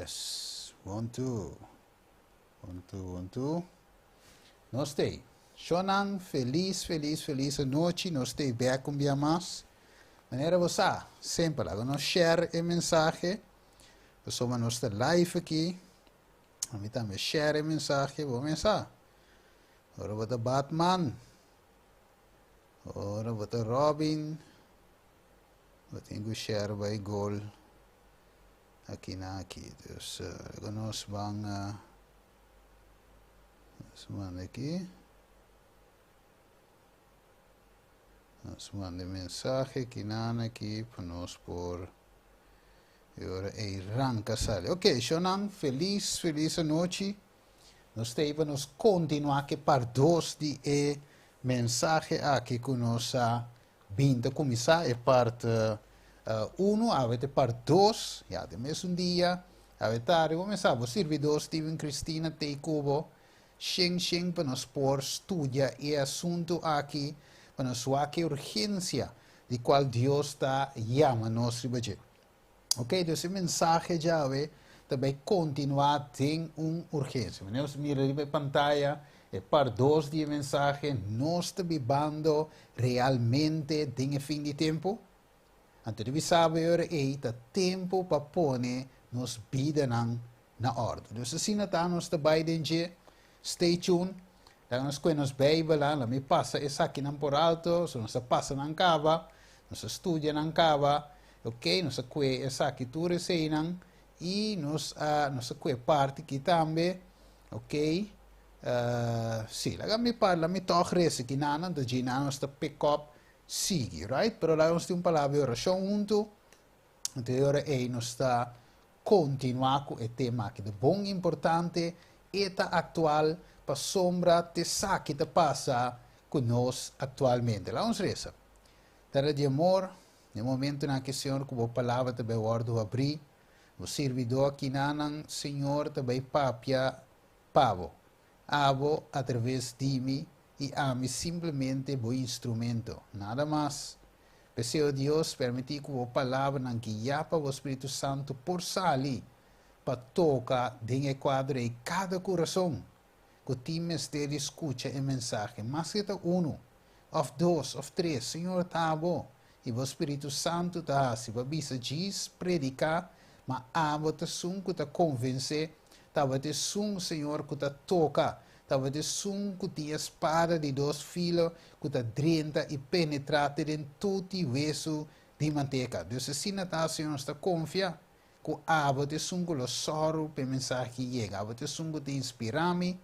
Yes. 1, 2. 1, 2, 1, 2. Nós stay. Shonang, feliz noite. Nós stay back um dia mais. Maneira você, sempre lá, nós share a mensagem. Pessoal, nós está live aqui. A mim também share a mensagem. Vamos começar. Ora, bota Batman. Ora, bota Robin. Tenho share by goal. Aqui na aqui. Dus, nós vamos manda aqui. Nós manda mensagem aqui na aqui para nós por agora arranca sale. Ok, Shonan, feliz noite. Nós temos nos continuar aqui para dois de mensagem aqui que nós vindo começar é parte 1, a parte 2, já de mesmo dia, a tarde começar o servidor Steven Cristina Teicubo, Sheng para nós por estudar e assunto aqui para nós aqui urgência de qual Deus está chamando nós ribaje. Ok, então esse mensagem já também continuar tem uma urgência. Nós miramos a pantalla e para 2 de mensagem nós estamos vivendo realmente tem fim de tempo. Então devemos saber que é tempo para pôr nos vida na ordem. Então assim nós também dentro stay tuned. Nós conhecemos Bíblia, lá me passa essa aqui por alto, nós passa na cava, nós estudia na cava, ok? Nós conhecemos essa aqui tudo recém e nós conhecemos parte aqui também, ok? Sim, lá me parla, me toca esse aqui nana, da gina nós pick up, sigue, right? Pero lá nós temos uma palavra oração junto, então agora nós está continuar com o tema que é bom importante, eta atual para sombra te saque te passa conosco atualmente. Lá vamos reza. Terra de amor, no momento na que o Senhor com a palavra te vai abrir, o servidor aqui nanang Senhor te vai papia pavo. Abo através de mim e a mim simplesmente o instrumento. Nada mais. Pessoal Deus permitir que a palavra não guia para o Espírito Santo por sali para tocar dentro do quadro em cada coração. Que o time esteja escuta a mensagem. Mas que está 1, of 2, of 3, Senhor está bom. E o Espírito Santo está se vai diz, predicar, mas abo te sum que te convencer, estava te sum, Senhor, que te toca, estava te sum que te espada de 2 filos, que te drenta e penetra em todo o hueso de manteca. Deus assim está, Senhor, está confia, que abo te sum que o soro para mensagem que chega, abo te sum que te inspira-me,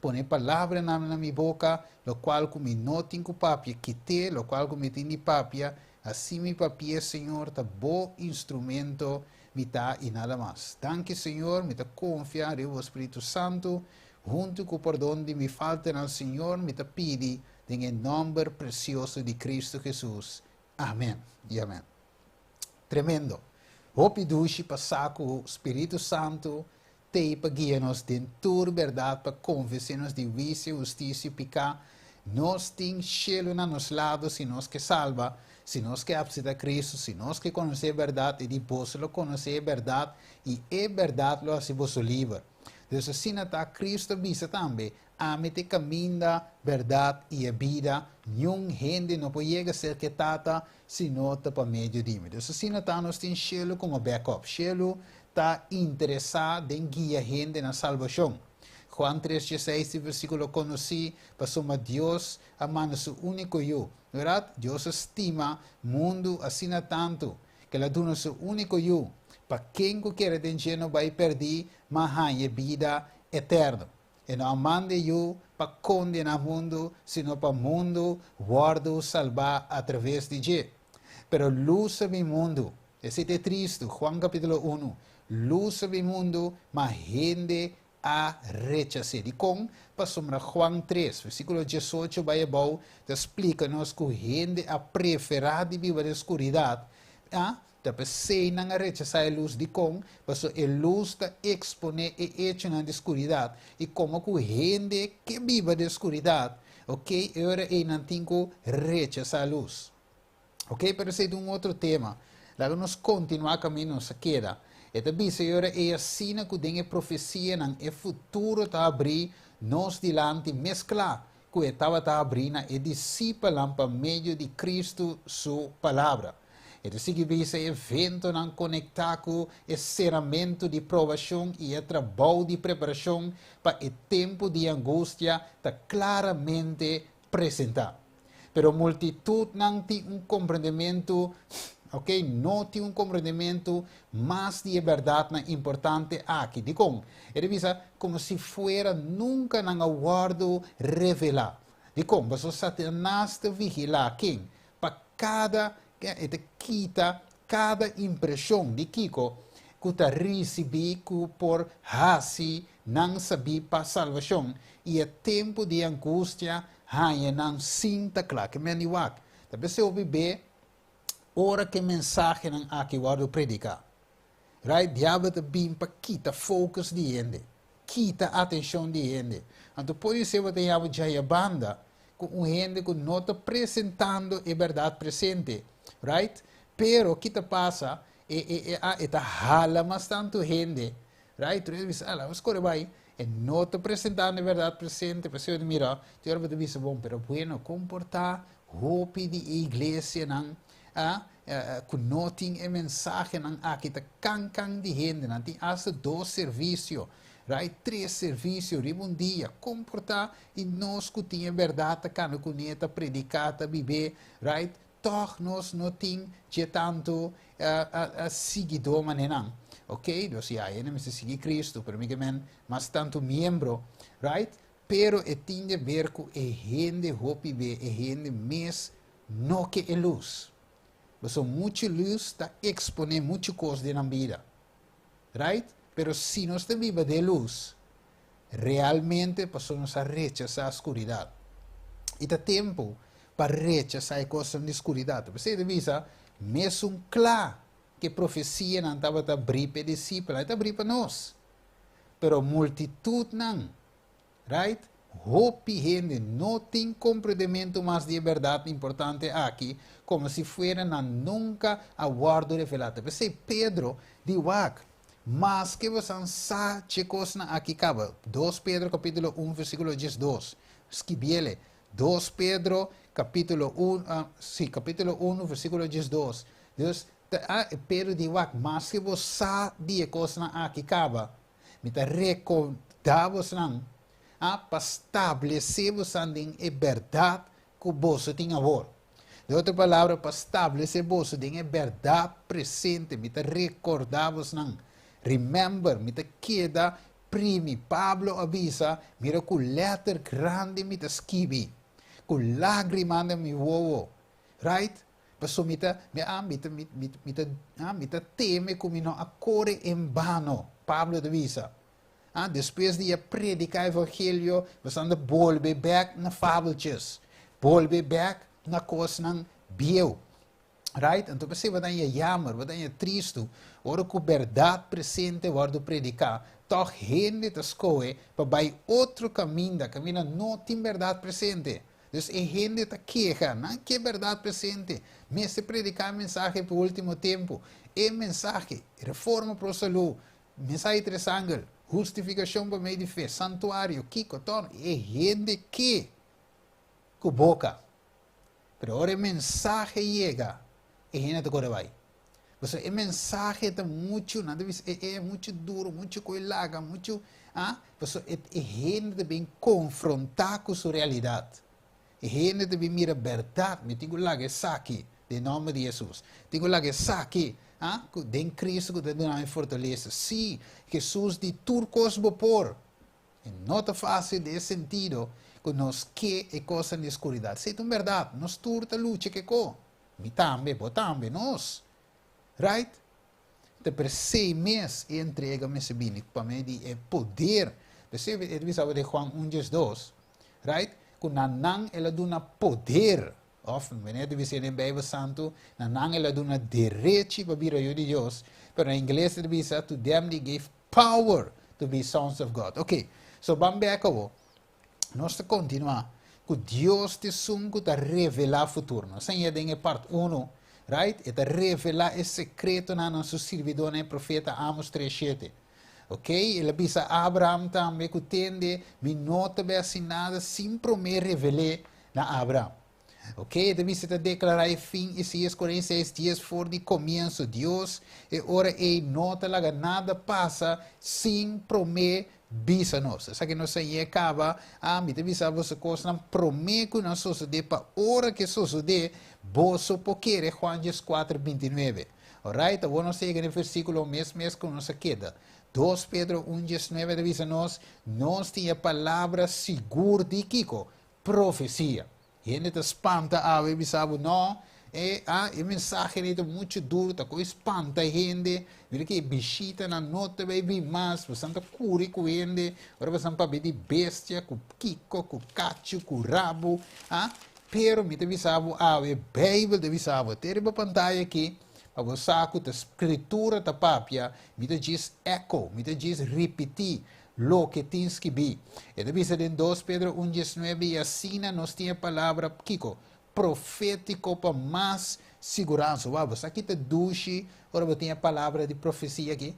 pone palavra na minha boca, lo qual como não tenho papia, quite, lo qual como tenho papia, assim mi papia, Senhor, tá bom instrumento, me tá e nada mais. Danke, Senhor, me tá confiar em o Espírito Santo, junto com o perdão de me falta ao Senhor, me tá pedi, em nome precioso de Cristo Jesus. Amém e amém. Tremendo. Hope dushi passar com o Espírito Santo, te para guiar-nos dentro da verdade, para convencer-nos de vício, justiça e pecado. Nós temos cheio na nos lados, se nós que salva, se nós que aceita Cristo, se nós que conhece a verdade, e depois lo conhece a verdade, e a verdade lo hace vos livre. Então, assim está Cristo visa também, a te caminha, verdade e a vida, nenhum gente não pode chegar a ser que tata, se não está para meio de mim. Então, assim está, nós temos cheio como backup, cheio está interessado em guiar gente na salvação. Juan 3:16, versículo conheci, passou a Deus amando seu único eu. Verdade? Deus estima o mundo assim tanto, que ele dá seu único eu. Para quem quer de não vai perder, mas a vida eterna. E não manda eu para condenar o mundo, sino para o mundo guardo salvar através de Deus. Pero luz do mundo, esse é triste, Juan capítulo 1, luz do mundo, mas gente a rechazar. E com, passamos a Juan 3, versículo 18, vai abaixo, explica-nos que a gente a preferir de viver na escuridão, depois se não rechazar a luz de com, passou a luz está expone e hecho na escuridão. E como que a gente que vive na escuridão, ok, agora não tem que rechazar a luz. Ok, pero esse é outro tema. Lá nós continuamos caminho, se queda. E te bisa yora e assina ku dinge profecia nang e futuro ta abri nos dilante mescla ku e tava ta abri na e discípulo pa meio de Cristo su palavra. E te sigi bisa evento nang conectar ku e serramento de provação e e trabalho de preparação pa e tempo de angústia ta claramente presentar. Pero multitud não tem compreendimento, ok? Não tem compreendimento mais de verdade importante aqui. De como? Ele visa como se fuera nunca não aguardo revelar. De como? Mas o Satanás te vigila quem? Para cada, te quita cada impressão de Kiko que te recebi por hasi não saber para salvação e é tempo de angústia hanya não sinta claro que me niwak. Tapi se ouvi bem, ora que mensagem não aqui guardo predicar. Right? Diabo te bim para quita focus de ende, quita atenção de ende. Então pode ser que diabo já é banda com um ende que não está apresentando a verdade presente, right? Pero que te passa eta hala mas tanto gente, right? Tu diz, ala, mas corre vai. E não te apresentando a verdade presente, você mira, tu vai dizer, bom, pero bueno, comportar, hope de igreja, não, que não tem a mensagem, não, aqui tá can de gente, não, tem hasta 2 serviços, right? 3 serviços, um dia, comportar, e nós que tem a verdade, que conhece, predicar, viver, right? Toch nós não tem de tanto seguidor, mas não. Ok, dus ja, je neemt te seguir Cristo, pero mas tanto membro, right? Pero tem de ver com a gente hopi be, a gente mes no que é luz. Mas muita luz está expondo muita coisa na vida, right? Pero se nós te viva de luz, realmente passamos a rechazar a escuridão. E tá tempo para rechazar a coisa de escuridão. Você devisa, mesmo claro, que profecia não estava a abrir para discípulos, está abrir para nós. Pero multitud não, right? Hope gente não tem compreendimento mais de verdade importante aqui, como se fuera na nunca aguardo revelado. Você Pedro de Wak, mas que você sabe que coisa aqui acaba. 2 Pedro capítulo 1 versículo 12. Esquibiele. 2 Pedro capítulo 1, capítulo 1 versículo 12. Deus Pedro de Wak, mas que você sabe coisa aqui acaba. Me te recordamos não, para estabelecer você em verdade que você tem agora. De outra palavra, para estabelecer você em verdade presente, me te recordamos não. Remember, me te queda primi. Pablo avisa, mira com letra grande me te escrevi, com lágrima de mi vovo, right? Paso mita teme como não acorre em vano. Pablo avisa. Depois de predicar o evangelho, você anda volve back na fabeltjes, volve back na coisa não bio, right? Então você vai dar jammer, vai dar triste, ora com verdade presente, vai predicar. Toch gente te escolhe para outro caminho não tem verdade presente. Dus a gente está queja, não que é verdade presente. Mas se predicar a mensagem para o último tempo, é mensagem, reforma para a saúde, mensagem de sangue, justificação para meio de fé, santuário, kiko, torno, é gente que com boca. Pero agora a mensagem chega, a gente agora vai. Mas a mensagem está muito, é muito duro, muito coilaga, muito, mas a gente bem confrontar com sua realidade. E gente deve mirar a verdade, me tenho lá que saque, em nome de Jesus. Tenho lá que saque, de Cristo que te dá fortaleza. Sim, Jesus de turcos vapor. E não é fácil de sentido que nós que é coisa de escuridão. Se é verdade, nós turta luta que co. Me também, nós. Right? Então, por 6 meses, entrega-me esse bíblico para mim de poder. Você sabe de Juan 1:2, right? Que nanang ela duna poder, of wanneer we zien in Bijbel Santo, nanang ela duna direito para vir a Deus, pero em inglês ele diz to them they gave power to be sons of God. Ok, so vamos acabou. Nós te continuar que Deus te sungo te revelar futuro. Nós ainda em parte 1, Right? E revela il segreto na nosso servidor e profeta Amos 3:7. Ok? Ele bisa Abraham também que tende, mi nota bem assinada, sempre me revelei na Abraham. Ok? Ele bisa declarar o fim, Isaías 46 dias for de começo, Deus, e ora e nota lá nada passa, sem promer bisa nós. Essa que nós aí acaba, me te bisa você coisa, promer que nós sucede, para hora que sucede, você pode Juan 4:29. Alright, vamos seguir no versículo mês que nos queda. 2 Pedro 1:19 diz nós temos palavra segura de Kiko, profecia. E ele te espanta a ver, sabe, não, o mensagem é muito duro, tá com espanta a gente, vira que visita na nota, baby, mas, você não cura com ele, agora você não pode de bestia, com Kiko, com cacho, com rabo, pero me te sabe, a Bíblia te sabe, ter uma pantalla aqui, para você que a escritura da papia, me diz eco, me diz repetir lo que tens que ver. E diz em 2 Pedro 1:19, e assim nós temos a palavra, Kiko, profético para mais segurança. Você aqui te duche, ora você tem a palavra de profecia aqui.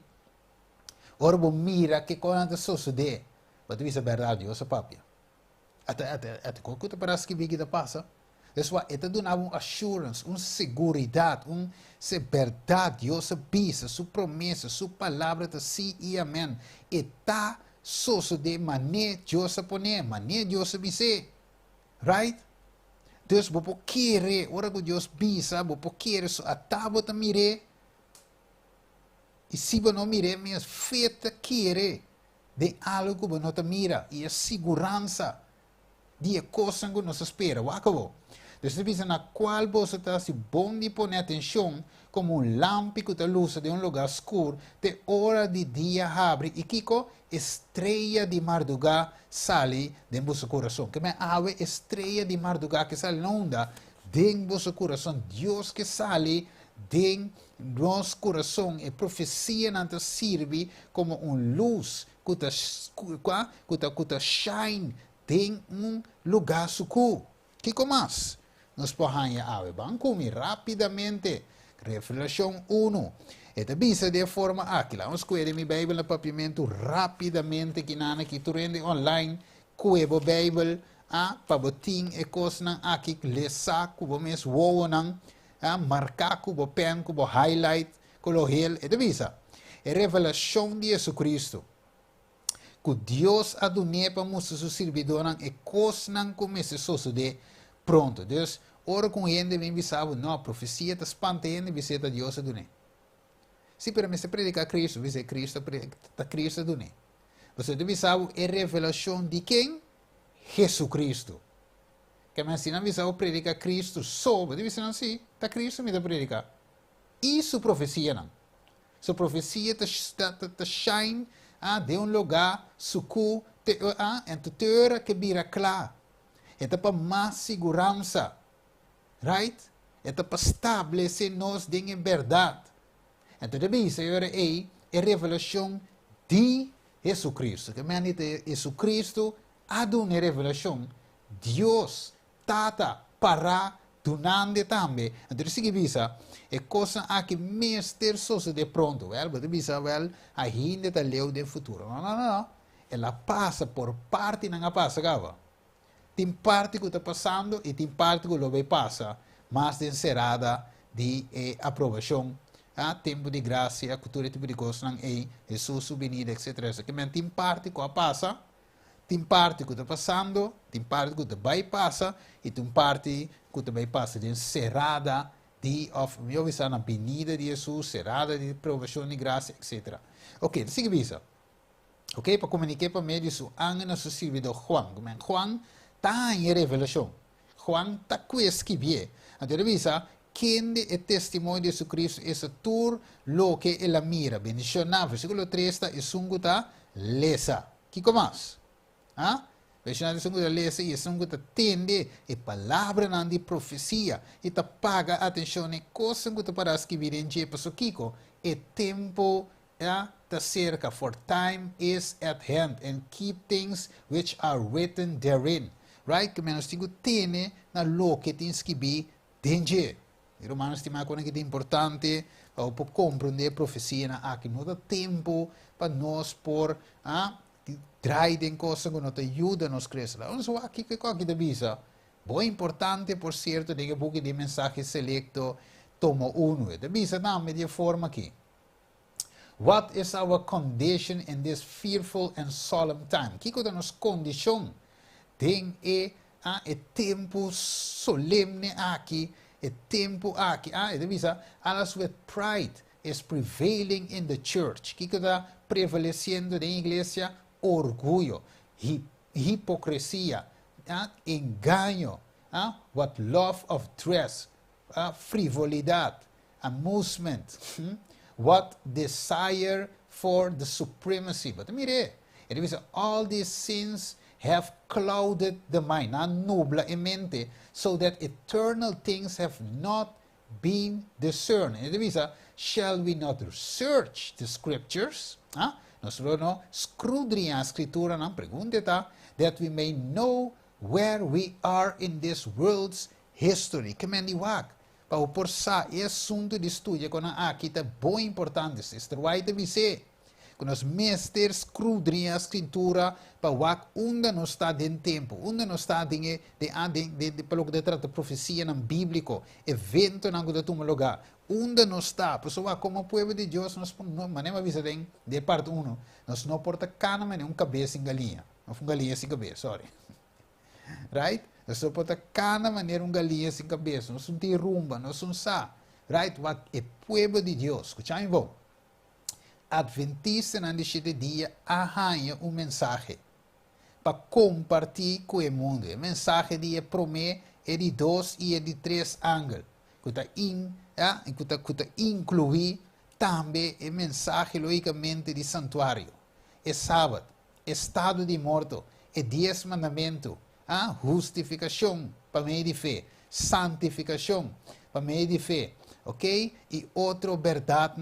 Ora você mira que quando sucede, você diz a verdade, essa papia. Até qualquer parece que que passa. Isso é dar uma assurance, uma segurança, uma verdade, Deus pisa, sua promessa, sua palavra de sim e amém. E tá sucede maneira Deus põe, maneira Deus dizer, right? Deus você querer, ora que Deus pisa, você querer, a tábua te mire, e se você não mire, mas feita querer de algo que você não te mira, e a segurança de coisa que nos espera, acabou. Então, na qual você está se bom de pôr atenção, como lámpico de luz de lugar escuro, de hora de dia abre, e Kiko, estrela de madrugada sale de vosso coração. Que me ave estrela de madrugada que sale na onda, de vosso coração. Deus que sale de nosso coração, e profecia não te serve como luz que te shine de lugar escuro. Kiko mais? Nos podemos ave banco rapidamente. Revelação 1. Esta visa de forma aqui. Vamos escolher minha Bíblia no papiamento rapidamente. Que nana que tu rende online. Cuebo Bíblia. Para botin e coisa aqui. Lesa cubo mes wowo nang. Marcar cubo pen cubo highlight. Cubo hel. Esta visa. É revelação de Jesus Cristo. Que Deus adune para nosso servidor. E coisa não começa a suceder. Pronto, Deus, ora com ele, bem sabe, não, a profecia está espantando, visita Deus a Duné. Se para mim se predica Cristo, você Cristo, está Cristo a Duné. Você deve saber, é revelação de quem? Jesus Cristo. Que me ensina a saber, predica Cristo, sobre, deve ser assim, está Cristo me predica. E sua profecia, não. Sua profecia está shine, de lugar, sucu, en te teura que vira claro. É para mais segurança, right? É para estabelecer nós em verdade. Então, deve ser a revelação de Jesus Cristo. Que é Jesus Cristo há uma revelação. Deus tata para donando também. Então, se visa é coisa que mestre sucede pronto. Deve ser a gente está leu do futuro. Não. Ela passa por parte não passa, gava. Tem parte que está passando e tem parte que não vai passar, mas de encerrada de aprovação, tempo de graça, a cultura tipo de coisa, Jesus, subvenida, etc. Que tem parte que passa, tem parte que está passando, tem parte que vai passar e tem parte que vai passar de encerrada de eu estar na venida de Jesus, encerrada de aprovação de graça, etc. Ok, siga visa. Ok, para comunicar para mim isso, anga seu servidor Juan. Juan está em revelação. Juan está com escrever. Então, revisa, quem é testemunho de Jesus Cristo, esse tour, lo que ela mira. Bendição, versículo 3, está, e sungo está, lesa. Que mais? Versículo 5 está, lesa, e sungo está, tende, e palavra não de profecia, e está paga atenção, e coisa que está para escrever em jeito, so Kiko, e tempo, está cerca, for time is at hand, and keep things which are written therein. Right? Que menos tingo tene na lo que tens que be danger. Romanos te marca que é importante para compreender a profecia na aqui. Não dá tempo para nós por trair em coisas que nos ajuda a nos crescer. Então, aqui que da visa. Bom importante, por certo, de que pouco de mensagem selecto toma uno. Da visa também de forma aqui. What is our condition in this fearful and solemn time? Kiko da nos condition tem tempo solemne aqui, tempo aqui. Devisa, alas with pride is prevailing in the church. Kiko da prevaleciendo na igreja orgulho, hipocrisia, engano, what love of dress, frivolidade, amusement. What desire for the supremacy. But mire, it means all these sins have clouded the mind, nubla e mente, so that eternal things have not been discerned. It means, shall we not search the scriptures? Nosotros no escudriñar a escritura, no pregunta, that we may know where we are in this world's history. Que mendiwak. Para por sa é assunto de estudo com a aqui tá bom importante. Sister White dice, com os mestres escudriñam a escritura para onde não está dentro tempo, onde não está de pelo que trata profecia não bíblico, evento não que toma lugar, onde não está, por isso como povo de Deus nós não manema visa de parte 1, nós não porta cana mas cabeça em galinha, não foi galinha sem cabeça, sorry, right? Nós não porta cana maneira galinha sem cabeça, nós não tem rumba, nós não sa, right? What é povo de Deus, escuchem bom. Adventista não deixa de dia arranha mensagem para compartilhar com o mundo. A mensagem de promete é de 2 e é de 3 ângulos. Que incluir também a mensagem, logicamente, de santuário. É sábado, estado de morto, é 10 mandamentos, justificação para meio de fé, santificação para meio de fé, ok? E outra verdade,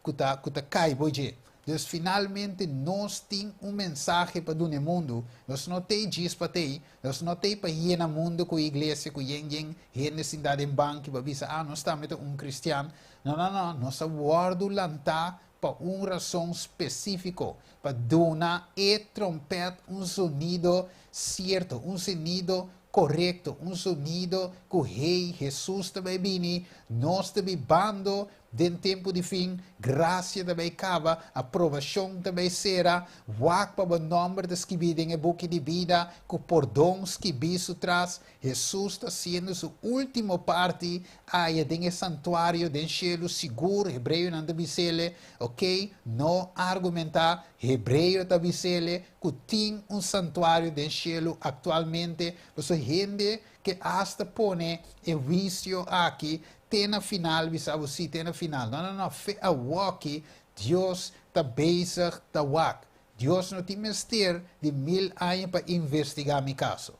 que cai, boje. Então, finalmente, nós temos mensagem para o mundo. Nós não temos dias para ter. Nós não temos para ir no mundo com a igreja, com gente cidade em banco, para dizer, nós estamos cristiano. Não. Nós guardamos lantar para uma razão específica, para dar trompete sonido certo, sonido correto, sonido que o Rei Jesus também vem, nós também bando dentro tempo de fim, graça também acaba, aprovação também será, wak para o nome das que vivem em boca de vida, que por dons que bicho traz, Jesus está sendo sua última parte, aí tem o santuário, tem cielo seguro, hebreu não deve ser, ok? Não argumentar, hebreu deve ser, que tem santuário de cielo atualmente, você gente que hasta pone o vício aqui, tem na final, você tem na final. Não, fe a walk, Deus está bezig, está wak. Deus não tem mistério de 1000 anos para investigar meu caso.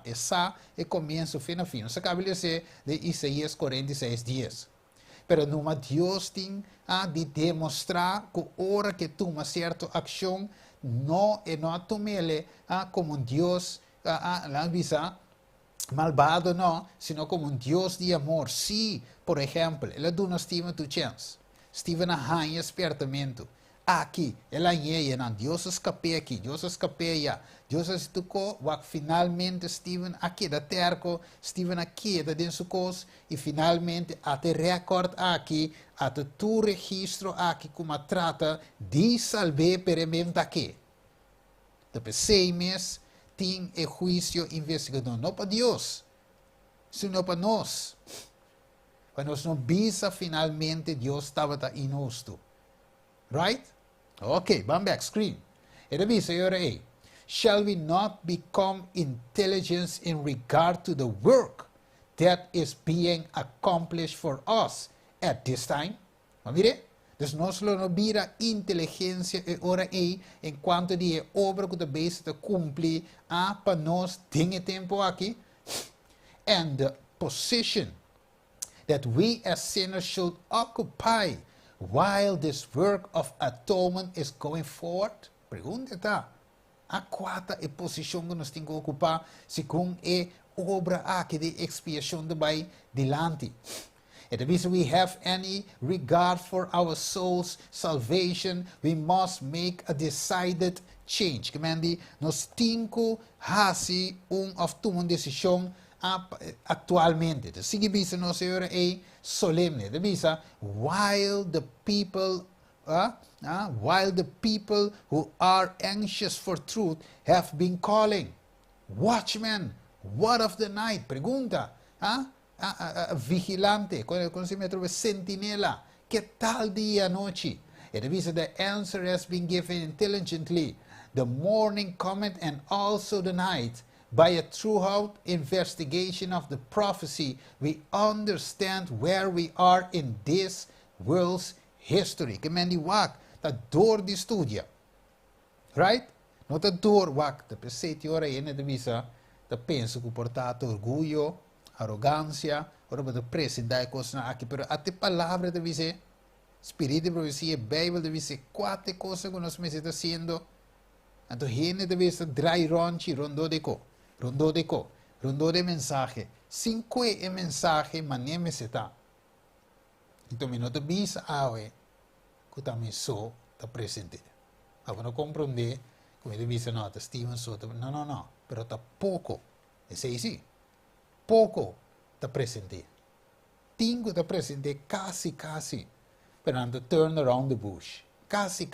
Essa é o começo, fim a fim. Não se acaba de dizer de Isaías 46 dias. Pero numa Deus tem de demonstrar que a hora que toma certa ação, não é não tomele como Deus la visa malvado não, sino como Deus de amor. Se, por exemplo, ela dá uma estima tu chance, estive na rainha espertamento, aqui, ela é não, Deus escapei aqui, Deus escapei já, Deus estucou, finalmente estive aqui da terco, estive aqui da dentro coisa, e finalmente até recorde aqui, até tu registro aqui como trata de salvar peremento aqui. Depois 6 meses, tem o juízo investigador, não para Deus, sino para nós. Para nós não visa finalmente Deus estava injusto. Right? Ok, vamos back, screen. Ele diz, aí, shall we not become intelligent in regard to the work that is being accomplished for us at this time? Vamos ver? Dus nós não vira inteligência e ora enquanto de obra que também se cumpre para nós tem tempo aqui. And the position that we as sinners should occupy while this work of atonement is going forward. Pergunta tá. A quarta é posição que nós temos que ocupar segundo a obra aqui de expiação também delante. It means we have any regard for our soul's salvation, we must make a decided change. Kemandi, nos tinko hasi of tomar decisão actualmente. De sige bisa no senhora é solemne. De bisa, while the people who are anxious for truth have been calling. Watchman, what of the night? Pregunta. Vigilante, quando se mete sentinela, que tal dia noite? It means the answer has been given intelligently. The morning cometh and also the night. By a thorough investigation of the prophecy, we understand where we are in this world's history. Que men die wak, dat door die studie. Right? Not dat door wak, de peseti ora ene de visa, de penso que portato orgullo, arrogancia, ora de presentar coisas na aqui, pero até palavra de visa, espírito de profecia, Bíblia de visa, quatro coisas que nós estamos fazendo. Então, gente de visa, dry ronchi, rondo de mensaje. Cinco é mensaje, mané me seta. Então, me nota visa, que também sou, está presente. Agora, não compreender, como ele visa, não, está Steven Soto, não, pero está pouco. Esse aí sim. Pouco está presente. Cinco está presente, quase. Pero não turn around the bush. Quase.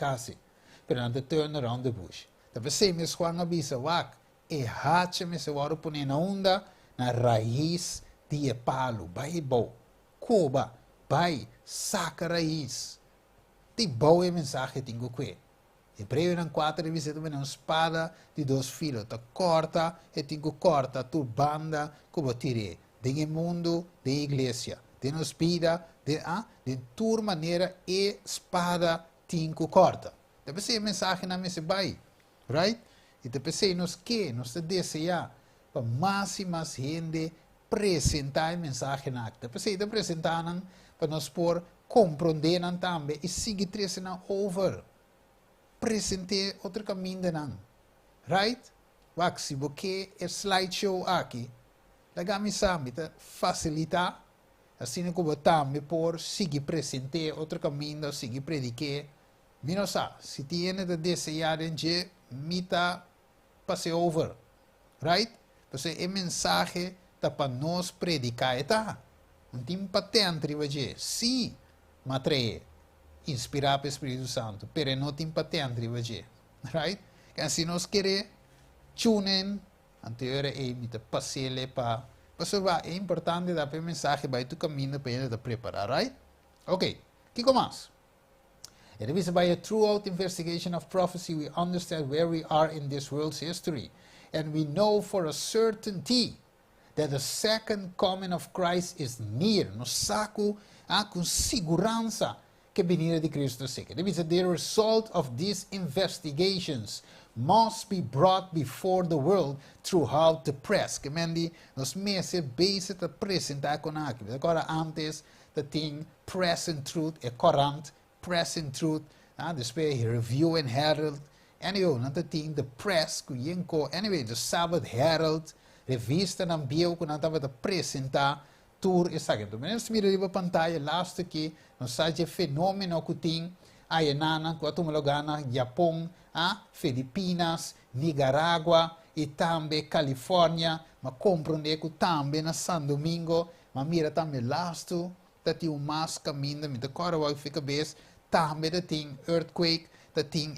Pero não turn around the bush. Talvez se me esquanga visa, wak, e hache me se waro pone na onda, na raiz de palo, vai bom. Cuba, vai, saca raiz. Ti bom é mensagem tingo que. Hebreu não 4 visita uma espada de 2 filos, ta corta e tingo corta tu banda como tire. De mundo, de igreja, de nos vida, de tua maneira e espada tingo corta. Deve ser mensagem na mesa vai, right? E deve ser nos que nos deseja para mais e mais gente apresentar a mensagem na acta. Deve ser de apresentar para nós por compreender também e seguir trazendo over. Presente outro caminho de não. Right? Se você é slideshow aqui, lagami sabe, facilitar, assim como também por seguir presente outro caminho, seguir predicar. Minosa, se tiene de desejar em que mita passe over. Right? Então, é mensagem para nós predicar, não tem patente, sim, matre. Inspirar para o Espírito Santo, pero não tem patente, right? Se nós queremos tunen, anterior é me passele para, é importante dar a mensagem para tu caminho para ele preparar, right? Ok, que mais? It is by a throughout investigation of prophecy we understand where we are in this world's history, and we know for a certainty that the second coming of Christ is near. Nos saco com segurança que venida de Cristo seca. The result of these investigations must be brought before the world throughout the press. Que mendi nos meses base te apresentar com aqui. Agora antes the thing Press and Truth é current, Press and Truth, depois Review and Herald. Anyway, not the thing the press que anyway the Sabbath Herald, revista na bio que não estava apresentar tour exacto. Menos mira a pantalla last que nos sabe fenômeno que tem aí nana que tu malogana Japão, Filipinas, Nicarágua e também Califórnia, mas compreende que também na São Domingo, mas mira também last que tem mais caminho, me decora vai ficar bem, também tem earthquake, tem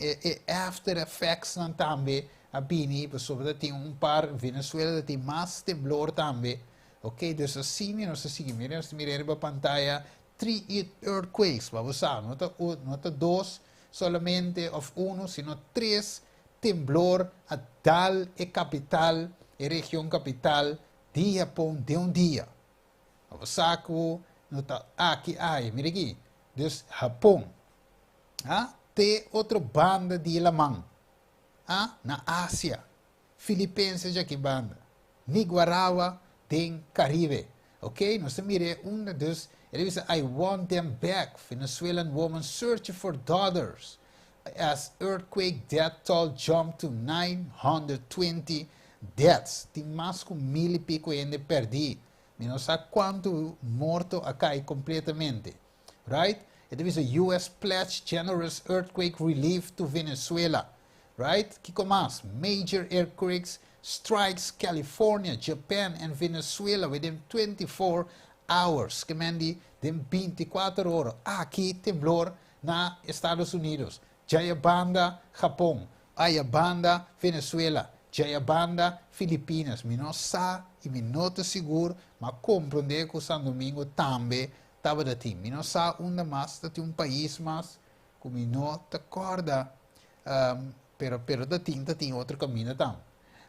after effects também a bini, pessoal tem par Venezuela tem mais temblor também. Ok, dus assim nós seguimos, mirar a pantalla 3 earthquakes, vamos a não está 2 solamente of 1, sino 3 temblor a tal e capital e região capital de Japão de dia. Vamos a não está aqui, mira aqui, dus Japão, tem outra banda de Lamang, na Ásia, Filipinas aqui banda, Nicaragua tem Caribe, ok? Nós mire dos, ele diz, I want them back. Venezuelan woman searching for daughters as earthquake death toll jumped to 920 deaths. Tem mais com 1000 e pico ainda perdi. não sabe quanto morto cai completamente. Right? It is a U.S. pledged generous earthquake relief to Venezuela. Right? Kiko mas, major earthquakes strikes California, Japan, and Venezuela within 24 hours. Kemendi, den 24 horas. Aqui, temblor na Estados Unidos. Jayabanda, Japão. Ayabanda, Venezuela. Jayabanda, Filipinas. Mi não sa e mi não te seguro, mas compreender que o São Domingo também estava da tim. Mi não sa onde mais, dat país mais, que mi não te acorda. Pero da tim outro caminho tam.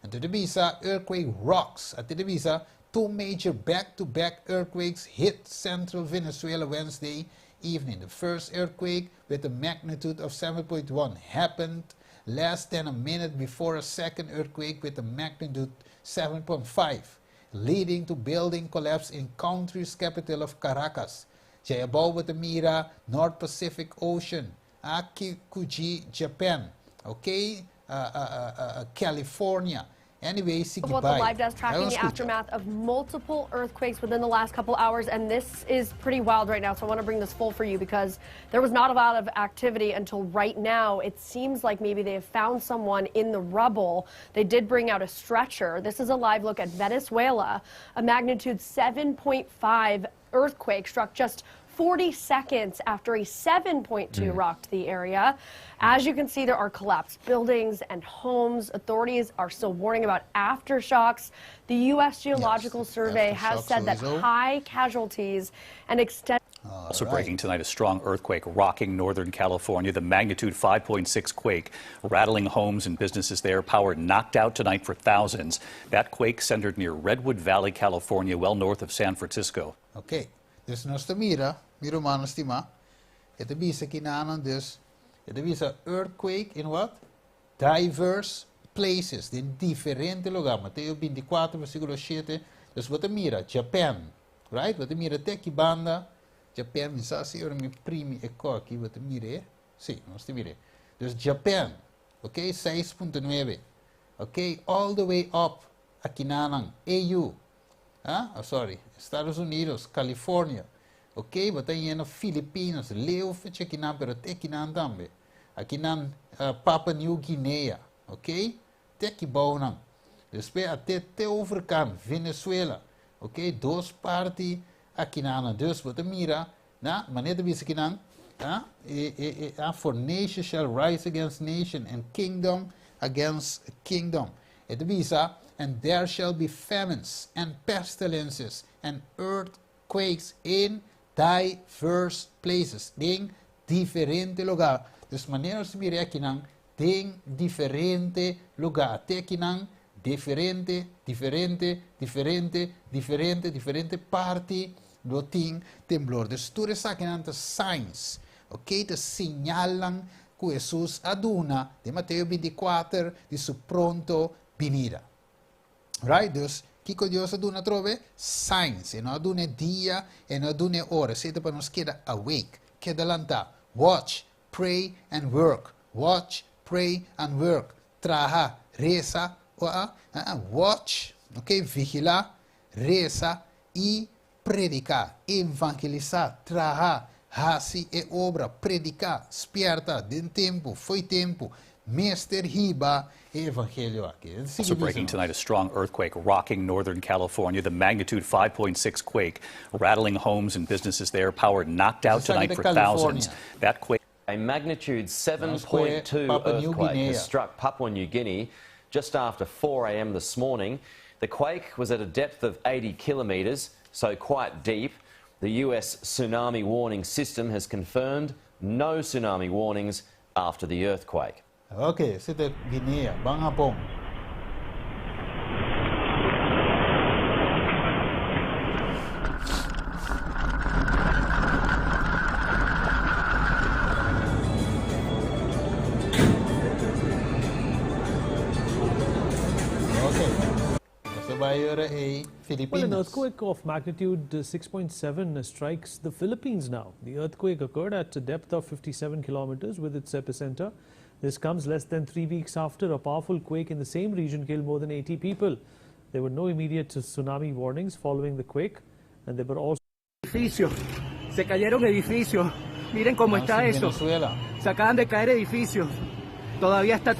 Então, de bisa, earthquake rocks. Até de bisa, two major back-to-back earthquakes hit central Venezuela Wednesday evening. The first earthquake, with a magnitude of 7.1, happened less than a minute before a second earthquake with a magnitude 7.5, leading to building collapse in country's capital of Caracas. Jayabao with the Mira, North Pacific Ocean, Akikuji, Japan, okay, California. Anyway, What the live desk tracking the aftermath of multiple earthquakes within the last couple hours, and this is pretty wild right now, so I want to bring this full for you because there was not a lot of activity until right now. It seems like maybe they have found someone in the rubble. They did bring out a stretcher. This is a live look at Venezuela. A magnitude 7.5 earthquake struck just 40 seconds after a 7.2 rocked the area. As you can see, there are collapsed buildings and homes. Authorities are still warning about aftershocks. The U.S. Geological Survey has said that high casualties and extended... Also breaking tonight, a strong earthquake rocking Northern California. The magnitude 5.6 quake rattling homes and businesses there. Power knocked out tonight for thousands. That quake centered near Redwood Valley, California, well north of San Francisco. Okay. Dus nos te mira, miro manos stima. Het bisa kinanan dus. Het bisa earthquake in what? Diverse places, in differente lugar. Mateo 24 versículo 7. Dus wat mira, Japan, right? Wat mira teki banda, Japan, misasi ora mi primi e coki, wat mira, sì, nos te mire. Dus Japan, okay, 6.9. Okay, all the way up a kinanan, EU. Sorry, Estados Unidos, California, ok, batayan Filipinas, leo fecha kinan pero te kinan tambe, akinan Papua New Guinea, ok, te kibaunan, después até te overkant Venezuela, ok, dos parti akinan, dus wat mira, na, maneira de bisa kinan, for nation shall rise against nation and kingdom against kingdom, et visa. And there shall be famines and pestilences and earthquakes in diverse places. Ding diferente lugar. Dus wanneer ze weer ekinang, ding diferente lugar. Tekinang diferente parti do ting temblor. Dus toere sakinang te signs. Ok, te signalang que Jesus aduna de Mateo 24 de su pronto venida. Right? Dus, Kiko Dios aduna trove signs. E não adune dia, e não adune hora. Seta para nos queda awake. Queda lanta. Watch, pray and work. Watch, pray and work. Traha, reza. Watch, ok? Vigilar, reza e predicar. Evangelizar, traha, hasi e obra. Predicar, spierta, den tempo, foi tempo. Meester Hiba, Evangelio aqui. Also breaking tonight, a strong earthquake rocking Northern California. The magnitude 5.6 quake rattling homes and businesses there. Power knocked out tonight for thousands. That quake. A magnitude 7.2 earthquake has struck Papua New Guinea just after 4 a.m. this morning. The quake was at a depth of 80 kilometres, so quite deep. The US tsunami warning system has confirmed no tsunami warnings after the earthquake. Ok, c'était Guinée, Bangapong. Well, an earthquake of magnitude 6.7 strikes the Philippines now. The earthquake occurred at a depth of 57 kilometers with its epicenter. This comes less than 3 weeks after a powerful quake in the same region killed more than 80 people. There were no immediate tsunami warnings following the quake, and there were also edificios. Se cayeron edificios. Miren cómo está eso. Venezuela. Se acaban de caer edificios. Todavía está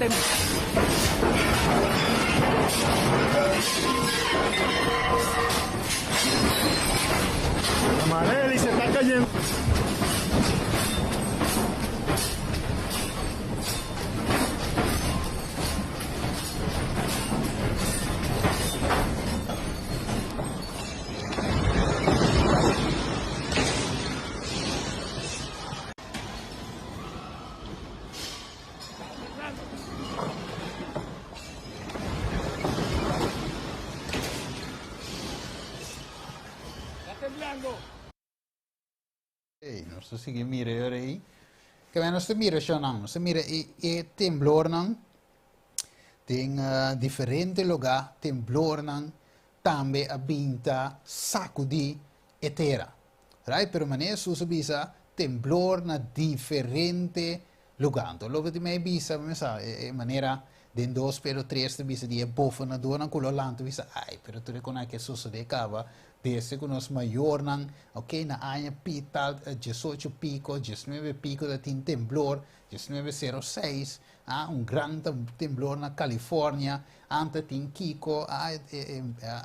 Amareli se está cayendo. Não se sigue mira aí. Que não se mira só não, se mira e temblor não. Tem diferente lugar temblor não. Também a binta sacudi e terra. Right? Pero maneira se bisa temblor na diferente lugar. Então logo de me bisa, maneira den 2 pero 3 de bisa die boven na doon ang kulolang to bisa ay pero tu reconai que sucede cava desde que nos maior nang okay na anya pital 18 pico 19 pico da tin temblor 1906 un gran temblor na California ante tin Kiko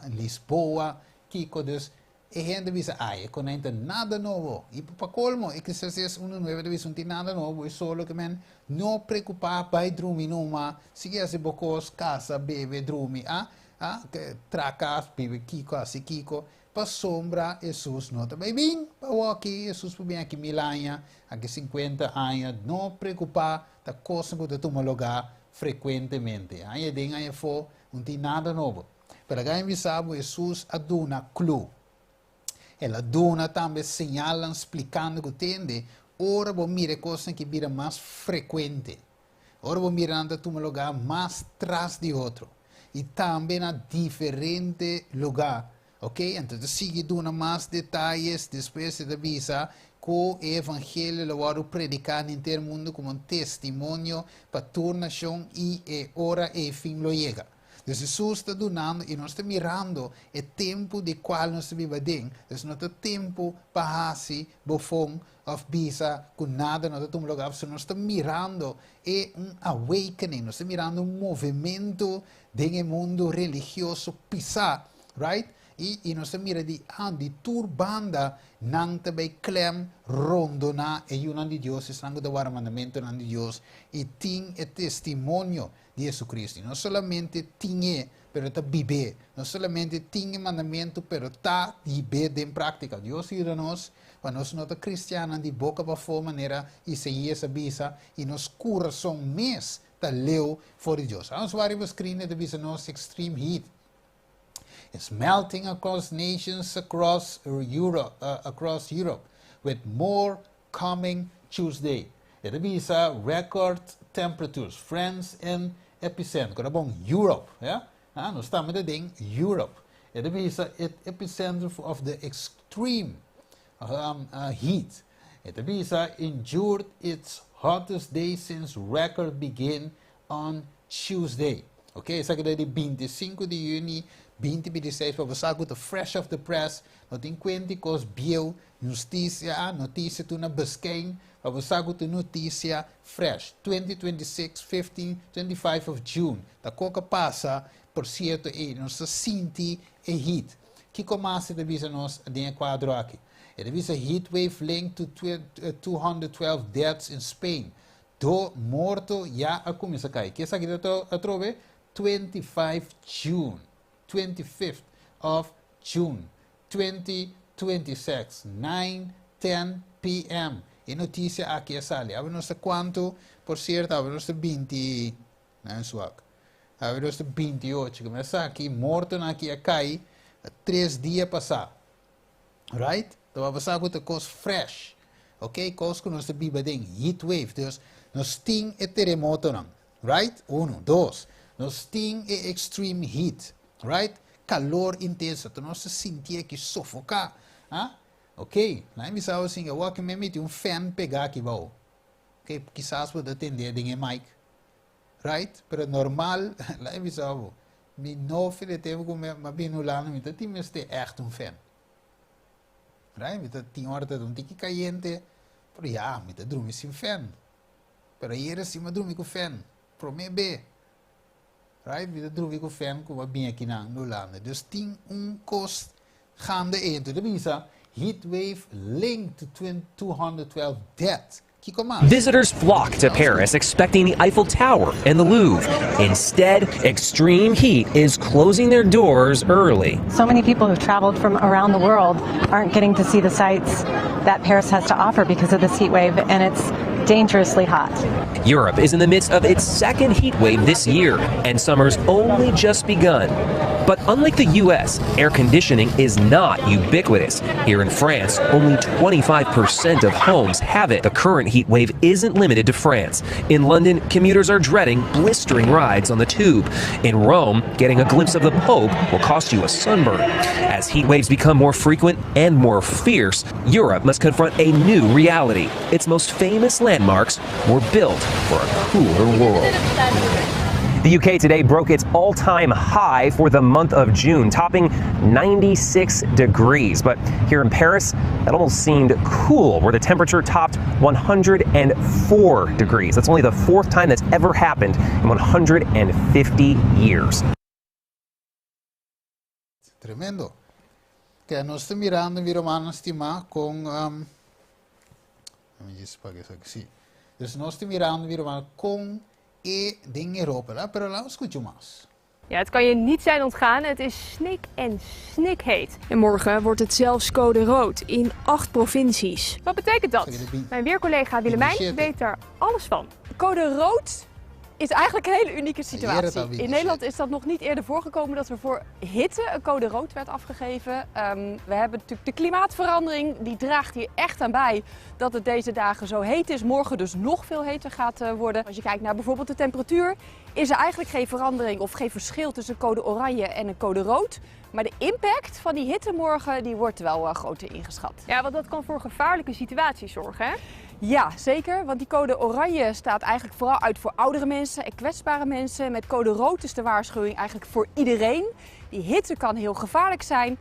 Lisboa Kiko dus e gente bisa ai conente nada novo e para colmo e que se es uno nuevo de visum nada novo e solo que men no preocupar pai drumi numa se esse bocos casa bebe drumi que tracas bebe Kiko assim Kiko para sombra Jesus não também bem para aqui Jesus por bem aqui Milanha aqui 50 anos não preocupar da coisa que tu toma lugar frequentemente aí den aí for não tem nada novo para ganhar visado Jesus aduna clue ela dona também señalan explicando que tem ora vou mirar coisas que vira mais frequente ora vou mirando tu um lugar mais atrás de outro e também na diferente lugar ok então sigue dando mais detalhes depois de avisa que o evangelho lo vou predicar em todo mundo como testemunho para toda nação e ora e fim lo chega. Dus Jesus está donando e nós estamos mirando o tempo de qual nós vivemos dentro. Dus não é tempo para assim, bofão, of bisa, com nada, não é um lugar. Nós estamos mirando awakening, nós estamos mirando movimento dentro do mundo religioso pisar, right? E nós estamos mirando de turbanda, não também clem, rondona, e o nome de Deus, está no mandamento de Deus, e tem o testemunho de Jesus Cristo. Não somente tinha, pero está viver. Não somente tinha mandamento, pero está viver em prática. Deus ajuda-nos, para nós não estamos cristianos de boca para fora, maneira, e seguir essa bisa, e nos coração mesmo está leu for Deus. Nós vamos escrever de bisa nos extreme heat. It's melting across nations across Europe, with more coming Tuesday. Ito bisa record temperatures, France and epicenter. Kung bom Europe, yeah? Nós estamos em Europe. Ito bisa epicenter of the extreme heat. Ito bisa endured its hottest day since record began on Tuesday. Okay, sa kada di 25 de Juni 2026, para você agora fresh off the press, não tem quanto cos bio, notícia tu na Biscayne, para você agora notícia fresh, 2026, 25 of June, da coca passa, por certo, e nós senti e heat, que começa a dizer nós em quadro aqui, ele diz a heat wave linked to 212 deaths in Spain, do morto já a começar a cair, que essa aqui eu trouxe 25th of June 2026 9:10 p.m. E notícia aqui é sali. Não sei quanto, por certo, não sei 20, não sei, não sei 28. Começa aqui, morto aqui a cair 3 dias passar. Right? Então vai passar com coisa fresh. Ok? Coisa que nós bebemos em heat wave. Então, nós temos terremoto não. Right? 1, 2. Nós temos extreme heat, right? Calor intenso, então nós sentimos que sufocar, ok? Lá me sabe assim, eu que me meti fan pegar aqui baú, ok? Quizás pode atender de mic, right? Pero normal, lá me sabe, mi no file tempo come ma binulano mi ti meste echt un fan. Right? Mi ti ora un tiki caliente, però ja, mi ti drumi sim fan. Però ieri si ma drumi con fan. Pro me be. Right? Mi ti drumi con fan come bien aqui na Nolanda. Dus 10 kost gaande in. De visa heat wave linked to 212 deaths. Visitors flock to Paris expecting the Eiffel Tower and the Louvre. Instead, extreme heat is closing their doors early. So many people who've traveled from around the world aren't getting to see the sights that Paris has to offer because of this heat wave, and it's dangerously hot. Europe is in the midst of its second heat wave this year, and summer's only just begun. But unlike the US, air conditioning is not ubiquitous. Here in France, only 25% of homes have it. The current heat wave isn't limited to France. In London, commuters are dreading blistering rides on the tube. In Rome, getting a glimpse of the Pope will cost you a sunburn. As heat waves become more frequent and more fierce, Europe must confront a new reality. Its most famous landmarks were built for a cooler world. The UK today broke its all-time high for the month of June, topping 96 degrees. But here in Paris, that almost seemed cool, where the temperature topped 104 degrees. That's only the fourth time that's ever happened in 150 years. Tremendo. Que nós estamos mirando, vi Romano estima com... Dus nós estamos mirando, vi Romano com... ding Europa, pero la escucho más. Ja, het kan je niet zijn ontgaan. Het is snik en snikheet. En morgen wordt het zelfs code rood in 8 provincies. Wat betekent dat? Mijn weercollega Willemijn weet daar alles van. Code rood is eigenlijk een hele unieke situatie. In Nederland is dat nog niet eerder voorgekomen dat er voor hitte een code rood werd afgegeven. We hebben natuurlijk de klimaatverandering, die draagt hier echt aan bij dat het deze dagen zo heet is. Morgen dus nog veel heter gaat worden. Als je kijkt naar bijvoorbeeld de temperatuur, is er eigenlijk geen verandering of geen verschil tussen code oranje en een code rood. Maar de impact van die hitte morgen die wordt wel groter ingeschat. Ja, want dat kan voor gevaarlijke situaties zorgen, hè? Ja, zeker. Want die code oranje staat eigenlijk vooral uit voor oudere mensen en kwetsbare mensen. Met code rood is de waarschuwing eigenlijk voor iedereen. Die hitte kan heel gevaarlijk zijn,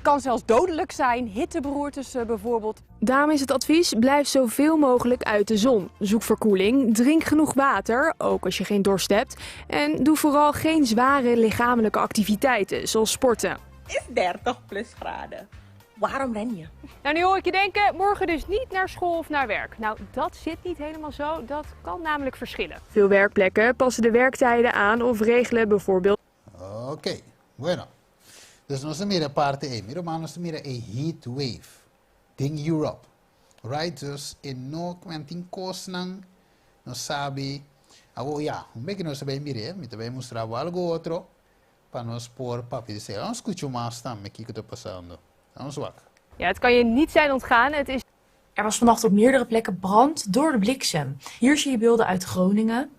kan zelfs dodelijk zijn, hitteberoertes bijvoorbeeld. Daarom is het advies, blijf zoveel mogelijk uit de zon. Zoek verkoeling, drink genoeg water, ook als je geen dorst hebt. En doe vooral geen zware lichamelijke activiteiten, zoals sporten. Is 30 plus graden. Waarom ren je? Nou, nu hoor ik je denken, morgen dus niet naar school of naar werk. Nou, dat zit niet helemaal zo. Dat kan namelijk verschillen. Veel werkplekken passen de werktijden aan of regelen bijvoorbeeld... Oké, bueno. Dus nós mira parte aí. Mira, mas nós mira a heat wave. Ding Europe. Right? Dus in no quentin cosnan, nós sabe... ja, beetje nós sabe mira, me também mostrar algo outro, para nós pôr papi dizer, vamos escutar mais também que está passando. Ja, het kan je niet zijn ontgaan. Het is... Er was vannacht op meerdere plekken brand door de bliksem. Hier zie je beelden uit Groningen,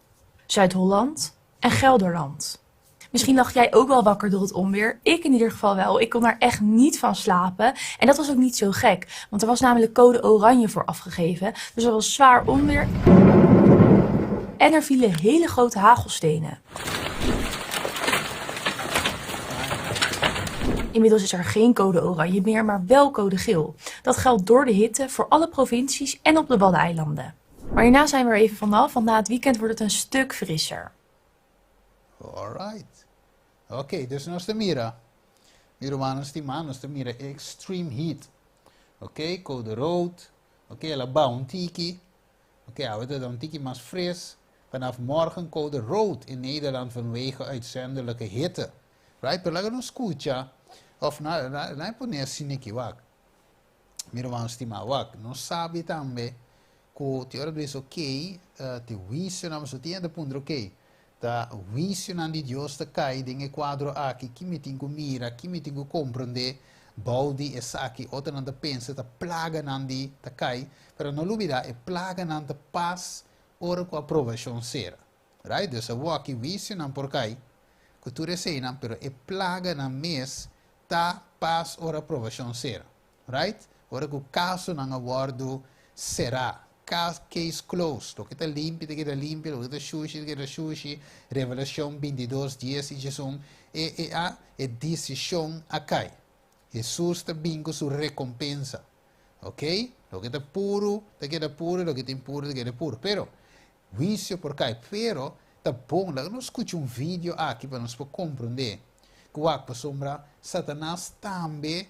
Zuid-Holland en Gelderland. Misschien lag jij ook wel wakker door het onweer. Ik in ieder geval wel. Ik kon daar echt niet van slapen. En dat was ook niet zo gek. Want er was namelijk code oranje voor afgegeven. Dus er was zwaar onweer. En er vielen hele grote hagelstenen. Inmiddels is er geen code oranje meer, maar wel code geel. Dat geldt door de hitte voor alle provincies en op de Waddeneilanden. Maar hierna zijn we er even vanaf, want na het weekend wordt het een stuk frisser. Alright. Oké, dus nós mira. Mira, manos die manos mira extreme heat. Oké, code rood. Oké, ela bouw een tiki. Oké, we doen een tiki maar fris. Vanaf morgen code rood in Nederland vanwege uitzonderlijke hitte. Right? Pero laga no escucha. Of na poner siniki wak. Mira, manos die ma wak. No sabe também. Que te hora diz ok. Te wisse na so tiende punto ok. Da wisse na di Dios te cai dinge quadro aqui. Que me tingo mira. Que me tingo compreender. Baudi e saki. Outra não te pensa. Te plaga nan di te cai. Pero no lubida e plaga nan te pas. Ora com aprovação sera. Right? Dus a waki wisse nan por cai. Que tu receinan. Pero e plaga nan mes. Ta pas ora aprovação sera. Right? Ora que o caso nan awardo será. case closed. Lo que está limpio, lo que está limpio, lo que está sushi, Revelación 22:10 y son decisión acá. Jesús está bingo su recompensa. ¿Ok? Lo que está puro, te queda puro, lo que está impuro, te queda puro. Pero, juicio por acá. Pero, está bom, não escute vídeo aqui para nós compreender que o para sombra Satanás também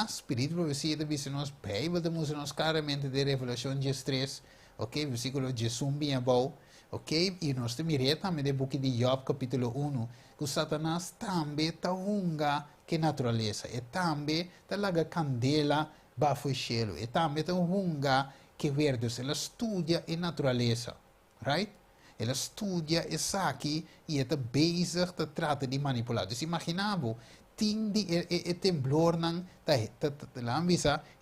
espírito profecia diz nós Bíblia temos nós claramente de Revelação 3, ok, versículo 11 bem bom, ok, e nós temos também de book de Job capítulo 1 que Satanás também está hunga que natureza e também está laga candela bafo cielo e também está hunga que verdes ela estudia a natureza, right? Ela estudia isso aqui e está bezig te trata de manipular. Dus imaginavo, ting di temblor nang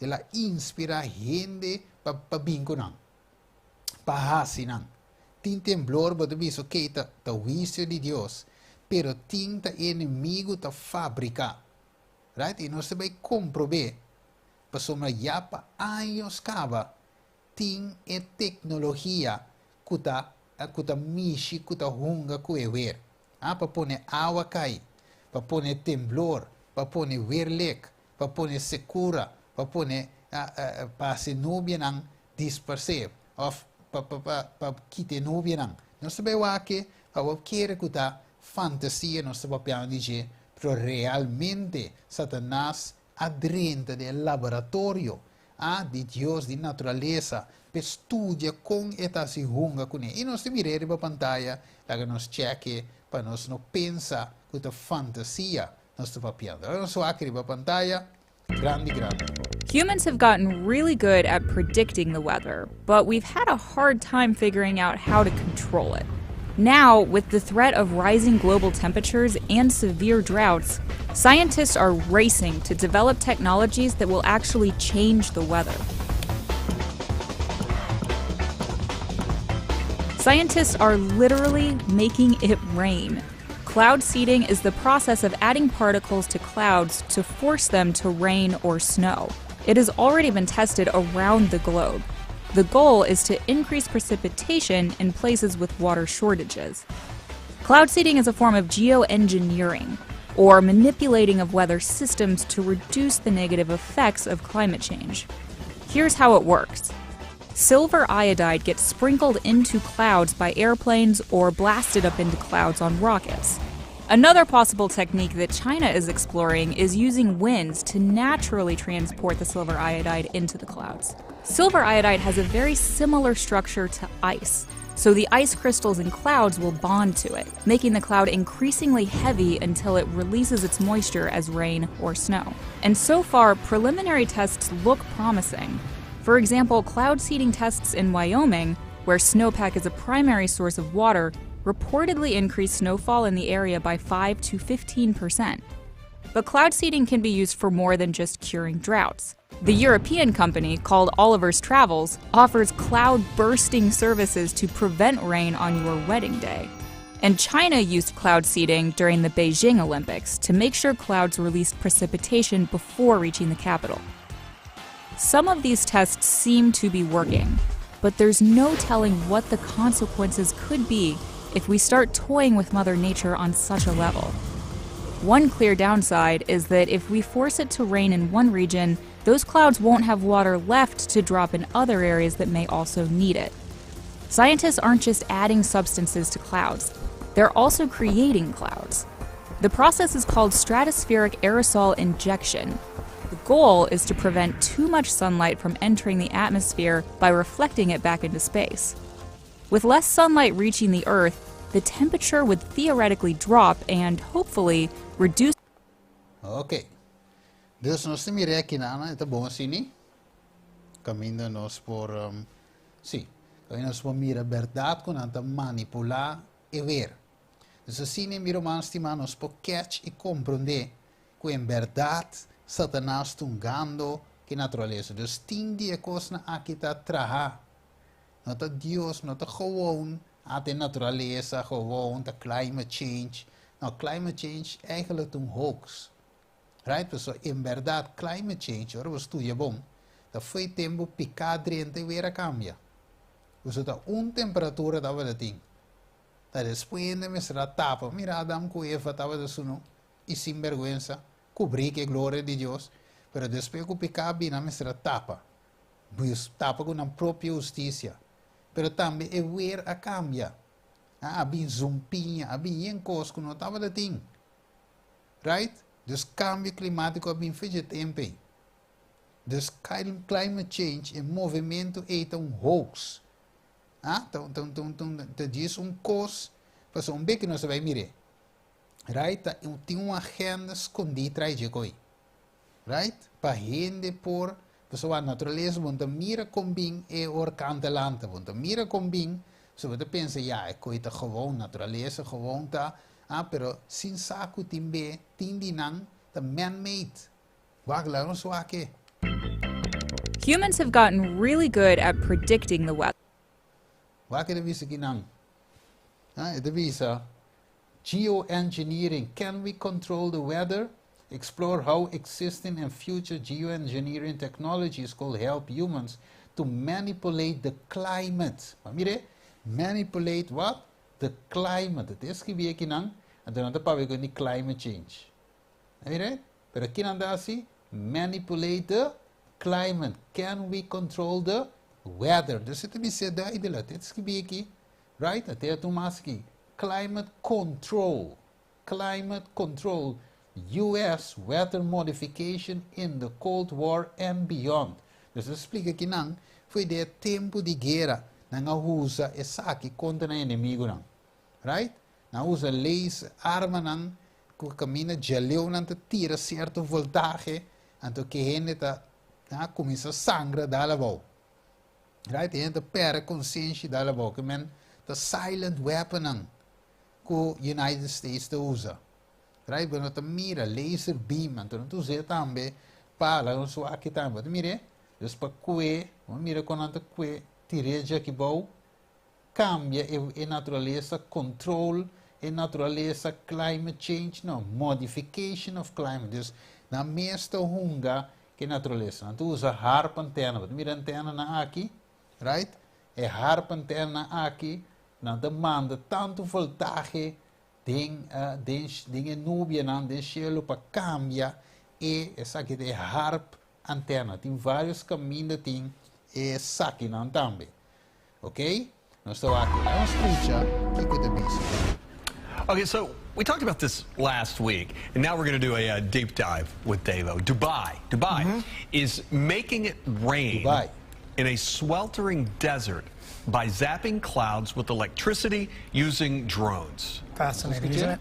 ela inspira gente para bingo nang, para hasi nang. Ting temblor, but visto que ta juicio de Deus, pero ting ta inimigo ta fabrica, right? E nós também comprovar, para somar já para anos cava, ting e tecnologia kuta mishi, kuta hunga kuewer. Para pôr água cai, para pôr temblor, para pôr verlek, para pôr secura, para pôr para se nubia não disperser, of para quitar nubia não. Nós sabemos que para querer kuta fantasia, nós sabemos dizer, pero realmente Satanás adrenta del laboratório de Deus, de natureza, estudia com esta hunga com ele. E nós temos que para a pantalla, para nós cheque, para nós não pensar com a fantasia, nós estamos papiando. Nós só aqui para a pantalla, grande. Humans have gotten really good at predicting the weather, but we've had a hard time figuring out how to control it. Now, with the threat of rising global temperatures and severe droughts, scientists are racing to develop technologies that will actually change the weather. Scientists are literally making it rain. Cloud seeding is the process of adding particles to clouds to force them to rain or snow. It has already been tested around the globe. The goal is to increase precipitation in places with water shortages. Cloud seeding is a form of geoengineering, or manipulating of weather systems to reduce the negative effects of climate change. Here's how it works. Silver iodide gets sprinkled into clouds by airplanes or blasted up into clouds on rockets. Another possible technique that China is exploring is using winds to naturally transport the silver iodide into the clouds. Silver iodide has a very similar structure to ice, so the ice crystals in clouds will bond to it, making the cloud increasingly heavy until it releases its moisture as rain or snow. And so far, preliminary tests look promising. For example, cloud seeding tests in Wyoming, where snowpack is a primary source of water, reportedly increased snowfall in the area by 5 to 15%. But cloud seeding can be used for more than just curing droughts. The European company, called Oliver's Travels, offers cloud bursting services to prevent rain on your wedding day. And China used cloud seeding during the Beijing Olympics to make sure clouds released precipitation before reaching the capital. Some of these tests seem to be working, but there's no telling what the consequences could be if we start toying with Mother Nature on such a level. One clear downside is that if we force it to rain in one region, those clouds won't have water left to drop in other areas that may also need it. Scientists aren't just adding substances to clouds, they're also creating clouds. The process is called stratospheric aerosol injection. The goal is to prevent too much sunlight from entering the atmosphere by reflecting it back into space. With less sunlight reaching the Earth, the temperature would theoretically drop and, hopefully, reduce... Ok. Dus nós temos aqui na esta bom assim, caminho nós por sim, nós por mira verdade com anta manipular e ver. Dus assim miro mais estima nós por catch e compreender que em verdade Satanás tungando que natureza. Dus 10 dias coisa aqui está traha. Não tá Deus, não tá gewoon a natureza, gewoon de climate change. Nou, climate change eigenlijk een hoax. Right? So, in verdade, climate change, ora, we studia bom. Dat foi tempo picadrente weer cambia. usa temperatura tava da ting. Tá después de mesra tapa, mira Adam Cueva tava da suno, e sem vergüenza, cobrir que glória de Deus, pero después que picar bina mesra tapa, pues tapa com a própria justiça, pero também é ver a cambia, abin zumpinha, abin yen cos que não tava da ting, right? Dus cambio climático abin feito tempo. Dus climate change é movimento é hoax. Então diz cos, para um bem que nós vai mirar. Right? Tem uma agenda escondida atrás de coi. Right? Para gente por, pessoa a natureza, quando mira com bem é orcante lanta, quando mira com bem, você pensa, ja, é coisa gewoon, natureza gewoon tá, pero sin saco timbe, tindinan, the man-made. Wagla não só aqui. Humans have gotten really good at predicting the weather. Waar kan de visa ginang? De visa geoengineering. Can we control the weather? Explore how existing and future geoengineering technologies could help humans to manipulate the climate. Maar mire, manipulate what? The climate. Het is geweest ginang. En dan hebben we climate change. Mire, pero ginang dasi manipulate the climate. Can we control the weather? Dus het is duidelijk. Het is gebeurd, right? Het is toen climate control. Climate control. US weather modification in the Cold War and beyond. Dus dat explica que não foi de tempo de guerra. Não usa essa aqui contra o inimigo não, right? Não usa leis, arma não, que camina geleu não te tira certo voltaje, então que gente tá começa a sangrar da boca. Right? En de per consciência da boca, men the silent weapon que United States te usa. Right? Quando te mira laser beam, então tu usa também para não só aqui também. Tu mira, dus para que, mira quando tu que tireja aqui bom, cambia a natureza, control a natureza, climate change, não, modification of climate. Dus na meesta hunga que natureza. Tu usa harp antena, tu mira antena na aqui. Right? E harpa interna aqui não demanda tanto voltaje de nuvem não de cielo para cambiar e essa aqui de harp antena tem vários caminhos tem essa aqui não também, ok? Nós estamos aqui, vamos escutar o que é isso. Okay, so we talked about this last week, and now we're going to do a deep dive with Devo. Dubai is making it rain in a sweltering desert by zapping clouds with electricity using drones. Fascinating, isn't it?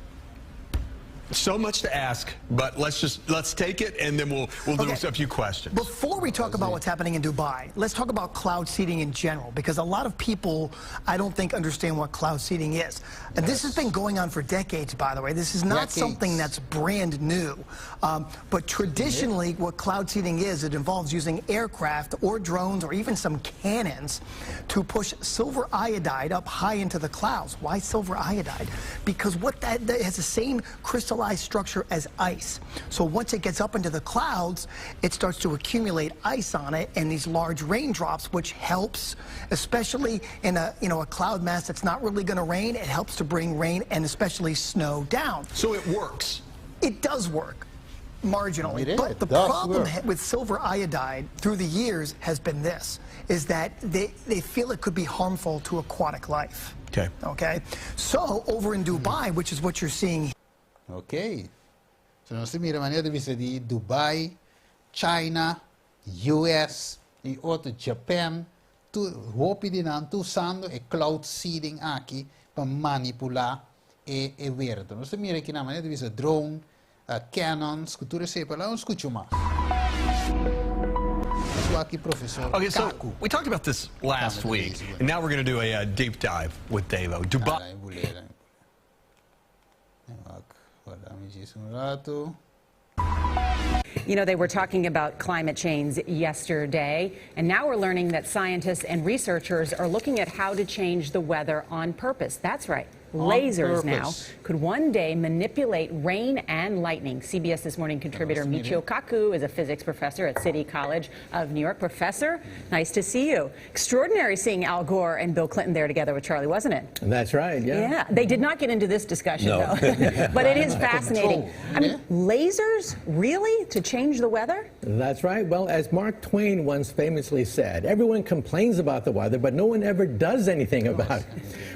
So much to ask, but let's take it, and then we'll do a few questions. Before we talk about what's happening in Dubai, let's talk about cloud seeding in general, because a lot of people, I don't think, understand what cloud seeding is. And this has been going on for decades, by the way. This is not something that's brand new. But traditionally, what cloud seeding is, it involves using aircraft or drones or even some cannons to push silver iodide up high into the clouds. Why silver iodide? Because what that has the same crystallized structure as ice. So once it gets up into the clouds, it starts to accumulate ice on it and these large raindrops, which helps, especially in a cloud mass that's not really going to rain. It helps to bring rain and especially snow down. So it works. It does work. Marginally. But the problem with silver iodide through the years has been this, is that they feel it could be harmful to aquatic life. Okay? So over in Dubai, which is what you're seeing. Ok. So nós temos a maneira de vista de Dubai, China, US e outro Japan, hoop de não usando o cloud seeding aqui para manipular o verde. Nós temos aqui na maneira de vista drone, cannons, cultura sepa lá, escuta mais. Okay, so we talked about this last week, and now we're going to do a deep dive with Devo. Dubai. You know, they were talking about climate change yesterday, and now we're learning that scientists and researchers are looking at how to change the weather on purpose. That's right. lasers now could one day manipulate rain and lightning. CBS This Morning contributor Michio Kaku is a physics professor at City College of New York. Professor, nice to see you. Extraordinary seeing Al Gore and Bill Clinton there together with Charlie, wasn't it? That's right, yeah. Yeah, they did not get into this discussion, though. But it is fascinating. I mean, lasers, really, to change the weather? That's right. Well, as Mark Twain once famously said, everyone complains about the weather, but no one ever does anything about it.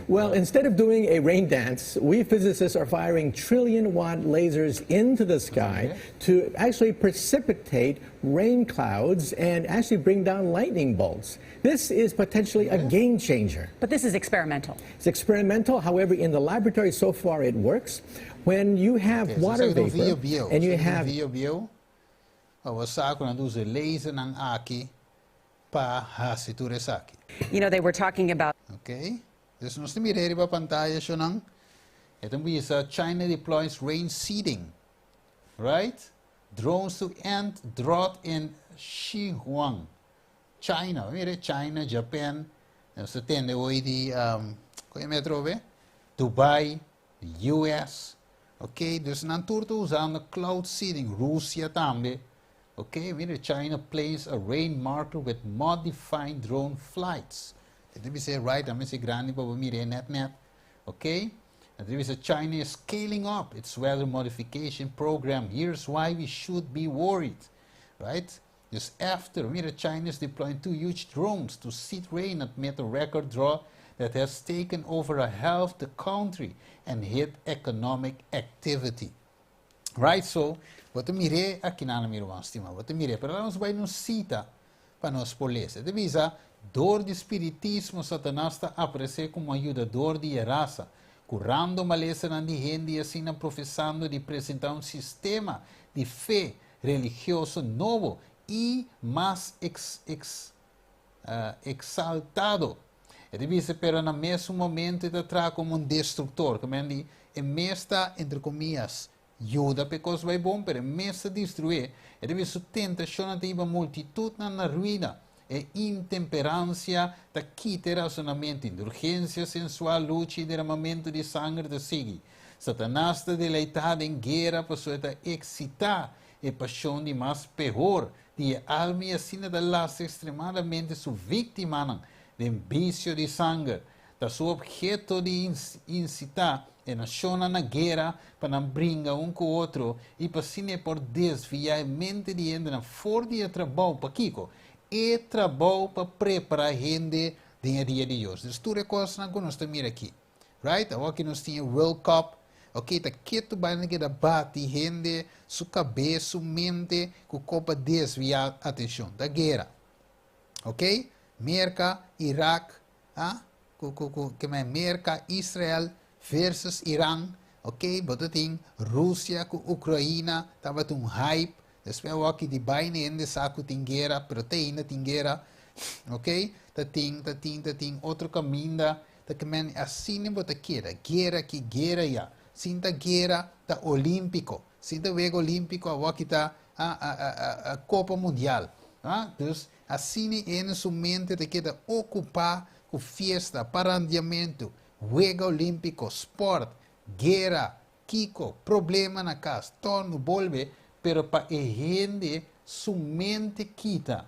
Well, instead of doing a rain dance, we physicists are firing trillion-watt lasers into the sky to actually precipitate rain clouds and actually bring down lightning bolts. This is potentially a game changer. But this is experimental. It's experimental. However, in the laboratory so far it works. When you have water vapor and you have... You know, they were talking about... Okay. Dus nós temos hier op pantalla siya ng itong bisa China deploys rain seeding, right? Drones to end drought in Xinjiang, China. Mire, China, Japan, sa tende hoy di metro be, Dubai, US. Okay, dus nanturto usando cloud seeding, Russia tambe. Okay, mire, China plays a rain marker with modified drone flights. Let me say right, I'm say grande pa mire net. Okay? And there is a China scaling up its weather modification program. Here's why we should be worried. Right? Just after mire China is deploying 2 huge drones to seed rain amid a record drought that has taken over a half the country and hit economic activity. Right? So, what mire aqui na miro estima, what mire, pero nós vai nos cita para nós polícia. Devisa door de espiritismo, Satanás está a aparecer como ajudador de raça, curando maleza na gente e assim professando de apresentar um sistema de fé religioso novo e mais exaltado. Ele diz, pero no mesmo momento ele trata como um destrutor, como ele está, entre comillas, ajuda porque vai bom, pero mesmo destruir, ele diz, a tentação de uma multitud na ruína. E intemperância da quita razonamento, indulgência sensual, luta e derramamento de sangue de sangue. Satanás está deleitado em guerra, pessoa está excitar e paixão de mais pior, de alma e assim da laça extremadamente sua vítima de vício de sangue. Da seu objeto de incitar e naciona na guerra para não brincar um com o outro e para assim por desviar a mente de gente na fora de trabalho para Kiko. E trabalho para preparar a gente dia a dia de hoje. Então, tudo é coisa que nós estamos aqui. Right? Aqui nós temos World Cup. Ok, está quieto para que debate gente, sua cabeça, sua mente, que copa desviar a atenção da guerra. Ok? América, Iraque, América, Israel versus Irã. Ok? Botating Rússia com Ucrânia, estava um hype. Después aqui de baile ainda saco tingueira, proteína tingueira, ok? Tating, outro caminho da que assim não bota guerra que guerra já, sinta guerra da olímpico, sinta o ego olímpico aqui tá a Copa Mundial, então assim é sua mente de que ocupar com festa, parandeamento, ego olímpico, sport, guerra, kiko, problema na casa, torno volve pero para a gente sua mente quita.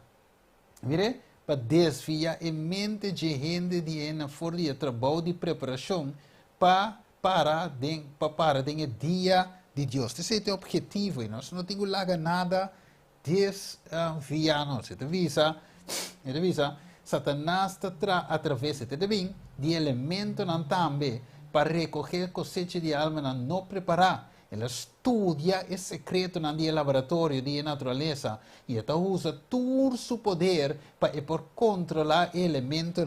Mire? Para desviar a mente de gente de na fora de trabalho de preparação para o dia de Deus. Esse é o objetivo. Nós não temos lá nada desviar-nos. Ele visa, Satanás está através de elementos também para recolher cosecha de alma não preparar. Ela estudia o secreto no laboratório de natureza e ela usa todo o seu poder para controlar o elemento.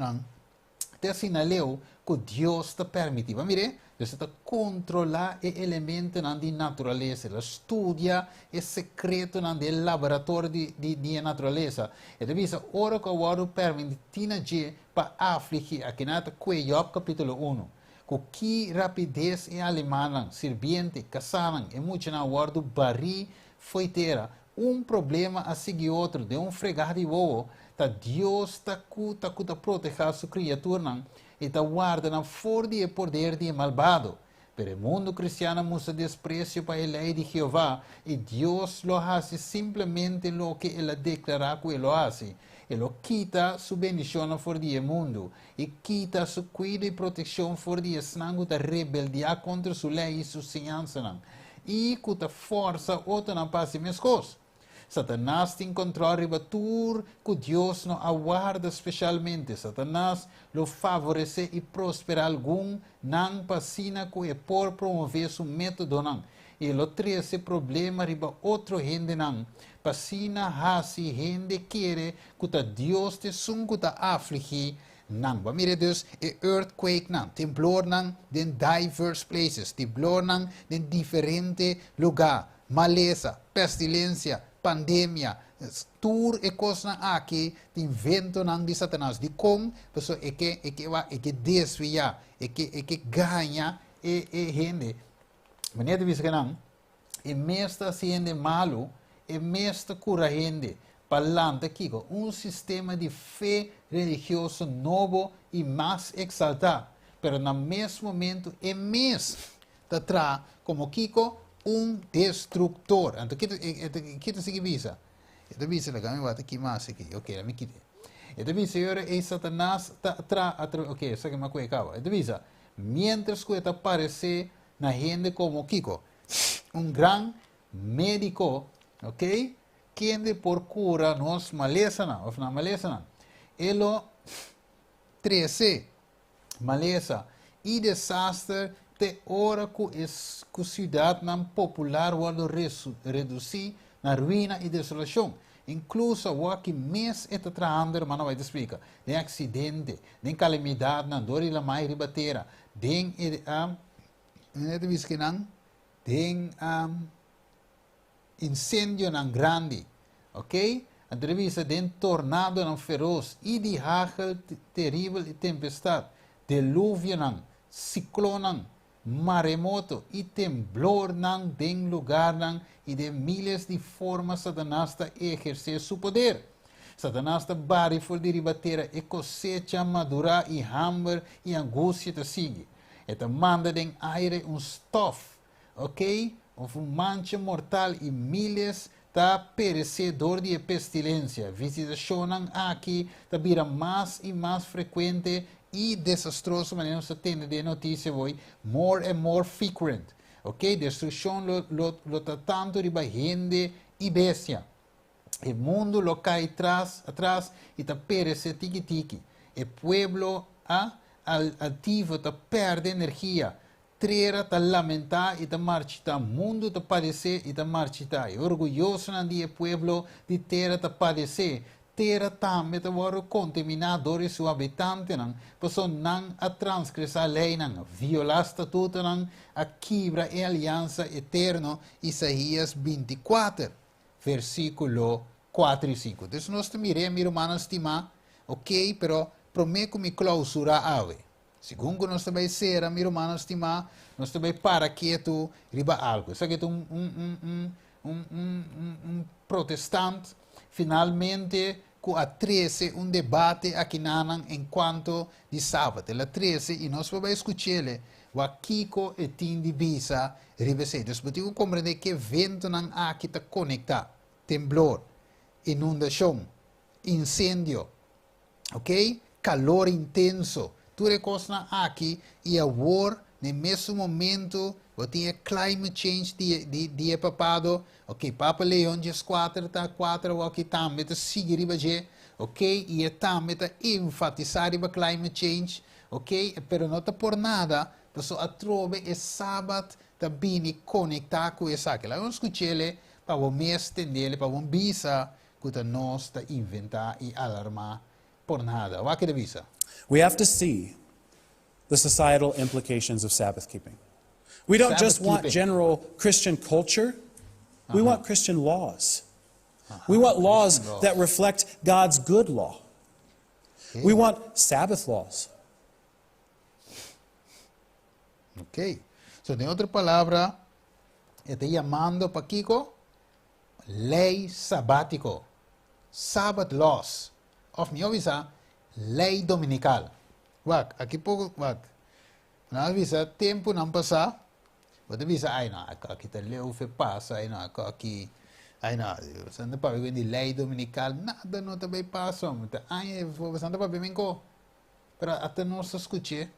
Te assinaleu que Deus está permitindo. Mire, você está controlar o elemento de natureza. Ela estudia o secreto no laboratório de natureza. Ela diz, ora que o permite para afligir, aqui na Job capítulo 1. Com que rapidez em alemã, sirviente, caçaram, e muito na guarda barri, foiteira, um problema a seguir outro, de um fregar de bobo, dat Deus ta proteger su criatura e ta guarda na for de poder de malvado. Pero o mundo cristiano musa desprecio para a lei de Jeová e Deus lo hace simplesmente lo que ele declara que ele hace. Ele quita su bendición for die mundo e quita su cuidado e proteção for die snango da rebeldia contra su lei e su enseñanza. E cuta força outra na paz e mescos. Satanás tem controle riba tur que Deus não aguarda especialmente. Satanás lo favorece e prospera algum não pasina que é por promover su método não. E lo trece problema riba outro gente não. Pasina hasi gente quer que Deus te sunguta aflige não. Mire Deus é earthquake não. Temblor não em diverse places. Temblor não em diferente lugar. Maleza, pestilência, pandemia, tur e coisa aqui de vento não de Satanás, de como pessoa é que desvia, é que ganha e gente. Maneira de dizer que não, é mesmo sendo malo, é mesmo cura gente, falando aqui com sistema de fé religioso novo e mais exaltado, pero no mesmo momento é mesmo atrás como Kiko destructor. Então, que significa? Então, visa lá, me bate aqui mais aqui. Ok, me quite. Então, visa, é Satanás atrás, ok, isso aqui me acaba. Então, visa, mientras que aparece na gente como Kiko, gran médico, ok, que por cura nos maleza não, ou na maleza não. Ele 13 maleza e desastre de hora que a cidade não popular vai reduzir na ruína e desolação. Incluso o que mês está trazendo, mas não vai te explicar. Tem acidente, tem calamidade, não dor e la mais ribateira, tem incêndio não grande, ok? A entrevista tem tornado não feroz e de hagel terrível e tempestade, delúvio não, ciclone não, maremoto e temblor não tem lugar não e de milhares de formas Satanás está exercer seu poder. Satanás está bari for de ribateira e cosecha madura e hambre e angústia te sigue. Eta manda den aire stof, ok? Mancha mortal e milhares está perecedor de pestilência. Visitação aqui está vira mais e mais frequente e desastroso, maneira se tem de notícia hoje, more and more frequent. Ok? Destruição lo tanto de gente e bestia. O mundo lo cai atrás e está perece tiki-tiki. O pueblo ativo está perde energia. Terra está lamentar e está marchitar. O mundo está padecer e está marchitar. Orgulhoso de pueblo de terra está padecer. Terra também está contaminador e seu habitante não, pessoa não a transgressar a lei não, violar o estatuto não, a quebra a aliança eterna, Isaías 24, versículo 4 e 5. Então nós miremos, meu irmão estimado, ok, pero prometo me clausura ave. Segundo nós também será, meu irmão estimado, nós também para quieto, riba algo. Isso aqui é protestante. Finalmente, com a 13, debate aqui enquanto de sábado. A 13, e nós vamos escutar o Kiko e Tim de Bisa, Ribesedos. Mas eu compreendo que vento não aqui está conectado. Temblor, inundação, incêndio, ok? Calor intenso. Tudo coisa aqui e a war, no mesmo momento, tinha climate change dia papado, ok, Papa Leon dias 4 tá 4 ok também tá seguir ribaje, ok, e também tá enfatizar riba climate change, ok, pero não tá por nada, pessoa atrobe e sábado tá bem conectar com essa que lá vamos escutar para o mês tendele para um bisa que tá nós tá inventar e alarmar por nada, o que de bisa? We have to see the societal implications of Sabbath keeping. We don't just want general Christian culture. We want Christian laws. We want laws that reflect God's good law. We want Sabbath laws. Ok. So, de outra palavra, está chamando para Kiko lei sabático. Sabbath laws. of mi avisa lei dominical. Wak, aqui pouco, wak. Na avisa tempo não passa. Wat avisa ai na, aqui tá leu fe passa, ai na, aqui ai na, sanda pa quindi lei dominical nada não também passa, mutta ai sanda pa bem ko. Pero até não se escute.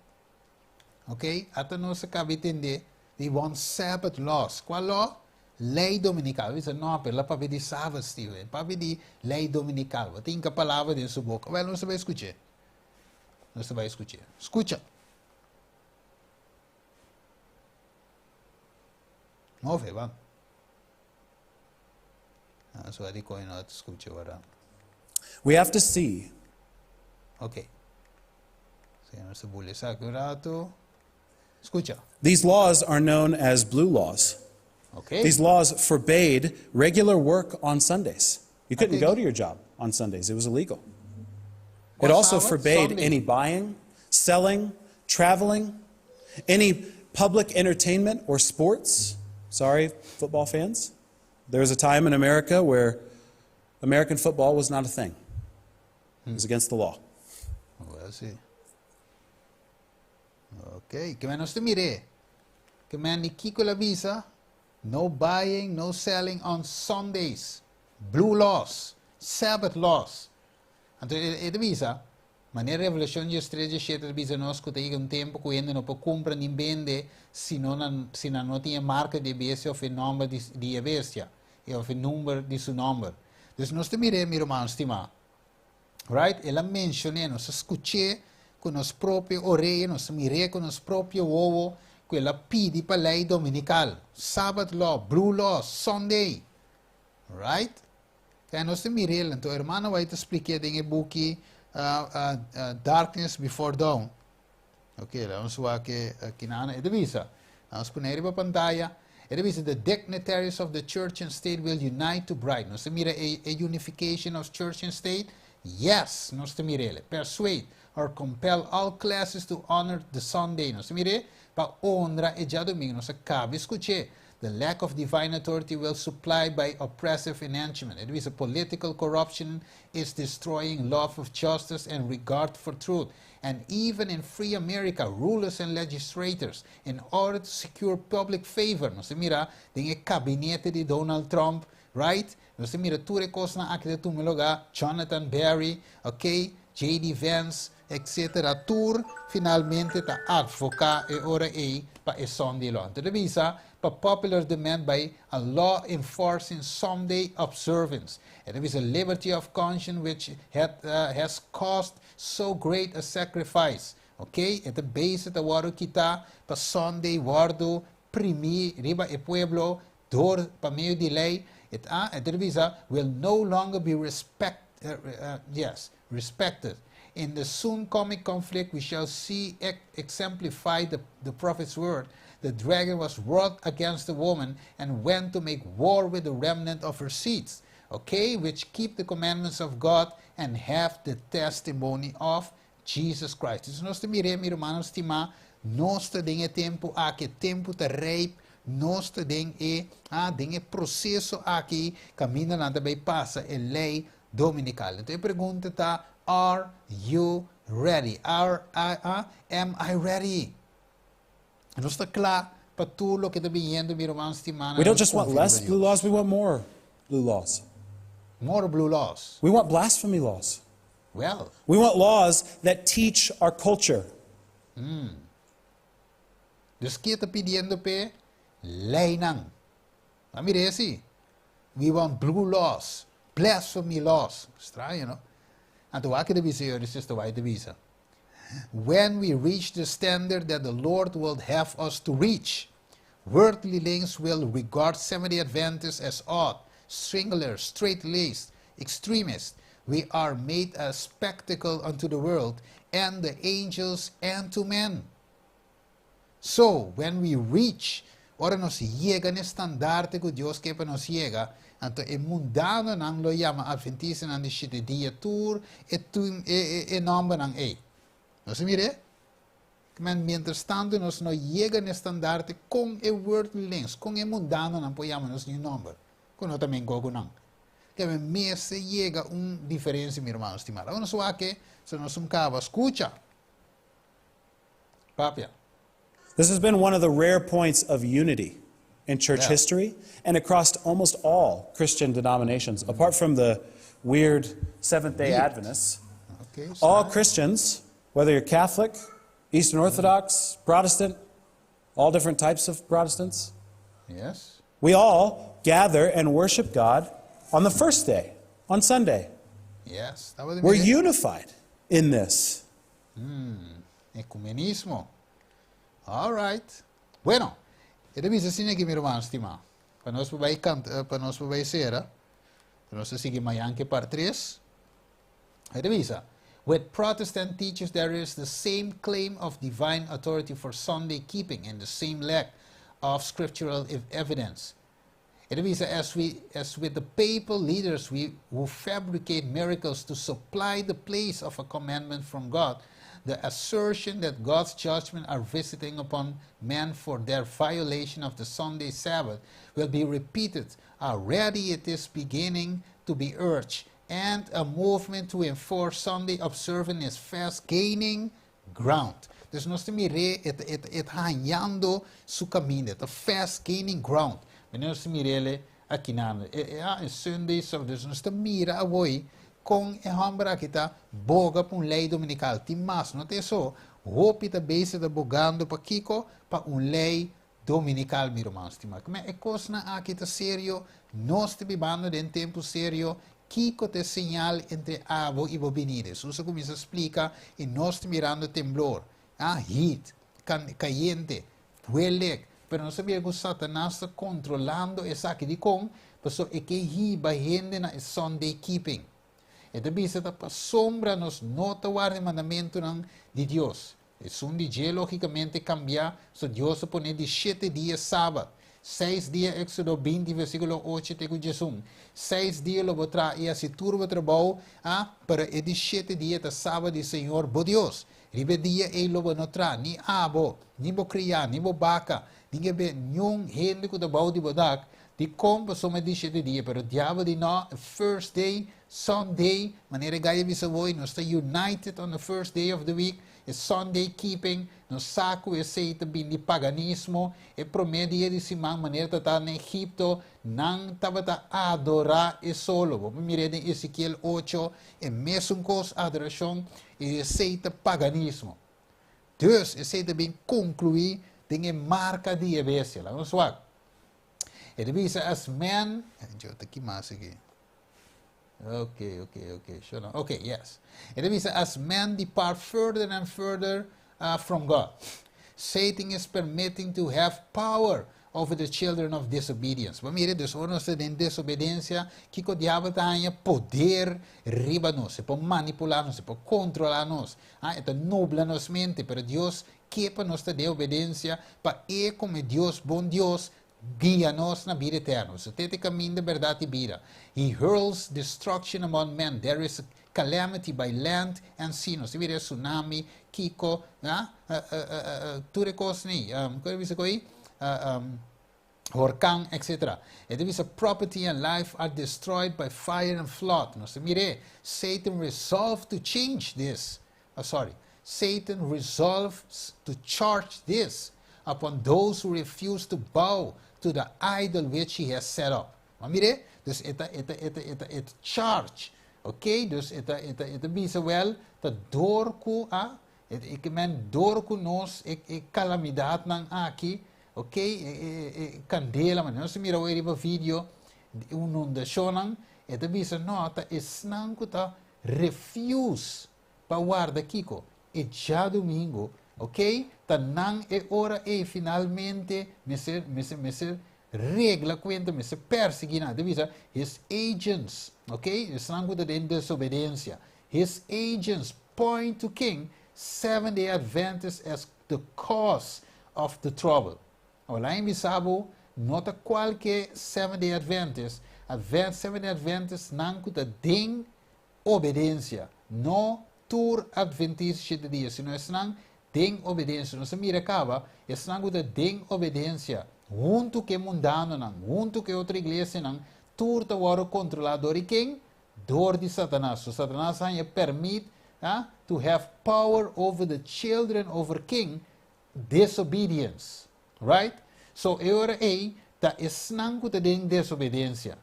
Ok? Até não se cabe entender. We want Sabbath laws. Qual law? Lei dominical. We say, no, per la papi di Sabbath, Steven. Papi di lei dominical. Wat tem que palavra dentro da boca. Well, não se vai escutar. Não se vai escutar. Escuta. Não vê, vamos. So I think not escuta agora. We have to see. Ok. Se não se bully sakurato. Escucha. These laws are known as blue laws. Okay. These laws forbade regular work on Sundays. You couldn't go to your job on Sundays. It was illegal. It also forbade any buying, selling, traveling, any public entertainment or sports. Sorry, football fans. There was a time in America where American football was not a thing. It was against the law. Well, see. Okay, que menos te mire. Que men ni kiko la visa. No buying, no selling on Sundays. Blue laws. Sabbath laws. Então, é de visa. Maneira revolução de estrela de visa nós que tem um tempo que ainda não pode comprar nem vender se não tem marca de bestia ou número de bestia. Ou número de seu número. Então, nós te mire, meu irmão, estima. Right? Ela menciona, nós escutei com nos próprios orelhas, nós mirei com nos próprios ovos, que ela pede para a lei dominical. Sabbath law, blue law, Sunday. Right? Kaya nós te mirei, então, irmão, vai te explicar em book Darkness Before Dawn. Ok, vamos ver aqui na edivisa. Vamos pôr na pantalla. Edivisa, the dignitaries of the church and state will unite to bright. Nós te mira a unification of church and state? Yes, nós te mirei. Persuade or compel all classes to honor the Sunday. Nós te mirei para honrar e dia domingo. Nós acaba escutar. The lack of divine authority will supply by oppressive enhancement. It means political corruption is destroying love of justice and regard for truth. And even in free America, rulers and legislators, in order to secure public favor, no se mira, den gabinete de Donald Trump, right? No se mira, tu recos na akte tu meloga, Jonathan Barry, okay, J.D. Vance, etc. Tur finalmente ta advoca e ora pa e Sunday law. Te visa pa popular demand by a law enforcing Sunday observance. And it is a liberty of conscience which has cost so great a sacrifice. Okay? Ito base ito waro kita pa Sunday wardo primi riba e pueblo door pa meio de lei. Ito visa will no longer be respected. In the soon coming conflict, we shall see exemplified the prophet's word. The dragon was wrought against the woman and went to make war with the remnant of her seeds, okay, which keep the commandments of God and have the testimony of Jesus Christ. Então, nós temos irmãos, estimar, nós temos tempo aqui, tempo de rape, nós temos processo aqui, caminho lá também passa, é lei dominical. Então, a pergunta está, are you ready? Am I ready? Não está claro para tudo o que está vindo, meu irmão estimado. We don't just want less blue laws, we want more blue laws. More blue laws. We want blasphemy laws. Well. We want laws that teach our culture. Dus que está pedindo pe lei não. Mire assim. We want blue laws, blasphemy laws. Estranho, não? And to aqui divisão, this is the way divisão. When we reach the standard that the Lord will have us to reach, worldlings will regard Seventh-day Adventists as odd, stringlers, straight-laced, extremists. We are made a spectacle unto the world, and the angels, and to men. So, when we reach, ora nos llega en estandarte que Dios que nos llega, anto e mundano nang lo llama adventista nang di dia tour e nombre nang e. No se mire? Men mientras tanto nos no llega en estandarte con e worldlings, con e mundano nang po llama nos ni nombre. Kuno también go nang. que me meeste llega diferencia, mi hermano estimado. Uno suave que se nos cava, escucha. Papia. This has been one of the rare points of unity in church history and across almost all Christian denominations, apart from the weird Seventh-day Adventists. Okay, all Christians, whether you're Catholic, Eastern Orthodox, Protestant, all different types of Protestants. Yes. We all gather and worship God on the first day, on Sunday. Yes. We're unified in this. Ecumenismo. All right. Bueno, ito bisa sinigi mi hermano estimado. Para nós vai ser, para nós seguir mayan que par 3. Ito bisa. With Protestant teachers, there is the same claim of divine authority for Sunday keeping and the same lack of scriptural evidence. It is as with the papal leaders who fabricate miracles to supply the place of a commandment from God, the assertion that God's judgment are visiting upon men for their violation of the Sunday Sabbath will be repeated. Already it is beginning to be urged, and a movement to enforce Sunday observance is fast gaining ground. Dus nós temos ganhando su caminho, a fast gaining ground. Mas nós temos aqui na Sunday, dus nós temos mira a voi com a hambra que está boga para lei dominical. Tem mais, não é só. Hope está base da bogando para Kiko para lei dominical, meu irmão. Mas é coisa aqui está sério. Nós estamos vivendo em tempo sério. Kiko te señal entre abo y bobinides. Usa como se explica y nos mirando temblor. Heat, caliente, duele. Pero no sabía que Satanás está controlando esa aquí de con, pues es que hiba gente na Sunday keeping. Esta visa para sombra nos nota guarda el mandamiento de Dios. Es un día lógicamente cambiar, so Dios se pone de 7 días sábado. 6 días, Éxodo 20, versículo 8, te Jesús. 6 días lo botra y así turbo trabajo, pero es de 7 días de sábado de Señor, bo Dios. Ribe día él lo no tra, ni abo, ni bo criar, ni bo vaca, ni que be nyong gente que trabajo de bodak, de como soma de 7 días, pero diabo de no, first day, Sunday, maneira gaya bisa voi, no está united on the first day of the week, is Sunday keeping, no saco esse bin de paganismo, e promedia de simang maneira tata na Egipto, nang tabata adorar e solo. Vamos mirar em Ezequiel 8, e mesmo com adoração, e esse paganismo. Dus, esse bin concluir, tem marca de ebência. Vamos lá. E devia as men, eu estou aqui mais aqui. Okay, yes. It means as men depart further and further from God, Satan is permitting to have power over the children of disobedience. Mas mire, dus nós em desobediência, que o diabo tem poder riba nós, pode manipular nós, pode controlar nós. É nobla nossa mente, pero Deus quepa nós de obediência, para como Deus, bom Deus, guia-nos na vida eterna. So, tete caminho da verdade e vida. He hurls destruction among men. There is calamity by land and sea. No se vira tsunami, Kiko, turekosni, hurricane, etc. It is a property and life are destroyed by fire and flood. No se mire, Satan resolved to change this. Satan resolves to charge this upon those who refuse to bow to the idol which he has set up. Maar mire, dus het charge, oké, dus het bisa wel, dat doorku, ik men doorku nos, ik calamidad nang aki, oké, candela, man, no se mira hoy riba video, inundación, het bisa nota, is nankuta refuse pa guarda kiko, e já domingo, ok? Tanang e ora e finalmente me ser regla cuenta, me se perseguina. Devisa, his agents, ok? Están com a desobediência. His agents point to King Seventh-day Adventists as the cause of the trouble. Olá em Bisabo, nota qualquer Seventh-day Adventist, Seventh-day Adventist não com a obediência, no tur Adventista de dia, sino estão tem obediência. Não se mira acaba, estão com a obediência. Junto que mundano não, junto que outra igreja não, toer te worden controlado door die king, door die Satanas. So Satanas aan je permit to have power over the children over king, disobedience. Right? So eure dat is snangu te ding desobediência.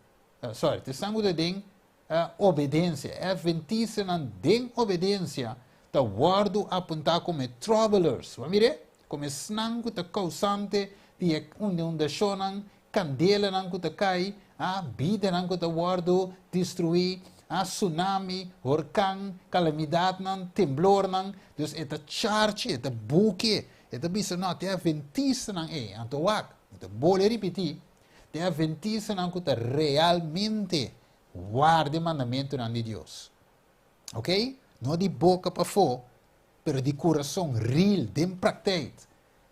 Sorry, te snangu te ding obediência. Adventisten aan ding obediência, ta wardu apunta como troublers. Vamire? Como snangu te causante, die undeshonan, candela nangu te kai, bide nangu te wardu, destruir, tsunami, hurricane, calamidade nan, temblor nan. Dus het charge, het boekje, het bisa not, de Adventisten aan te wak. De bole repetir, de Adventisten aan kuta realmente guarde mandamento nan de Dios. Ok? No di boca pa fo, pero di coração real, de praktijk.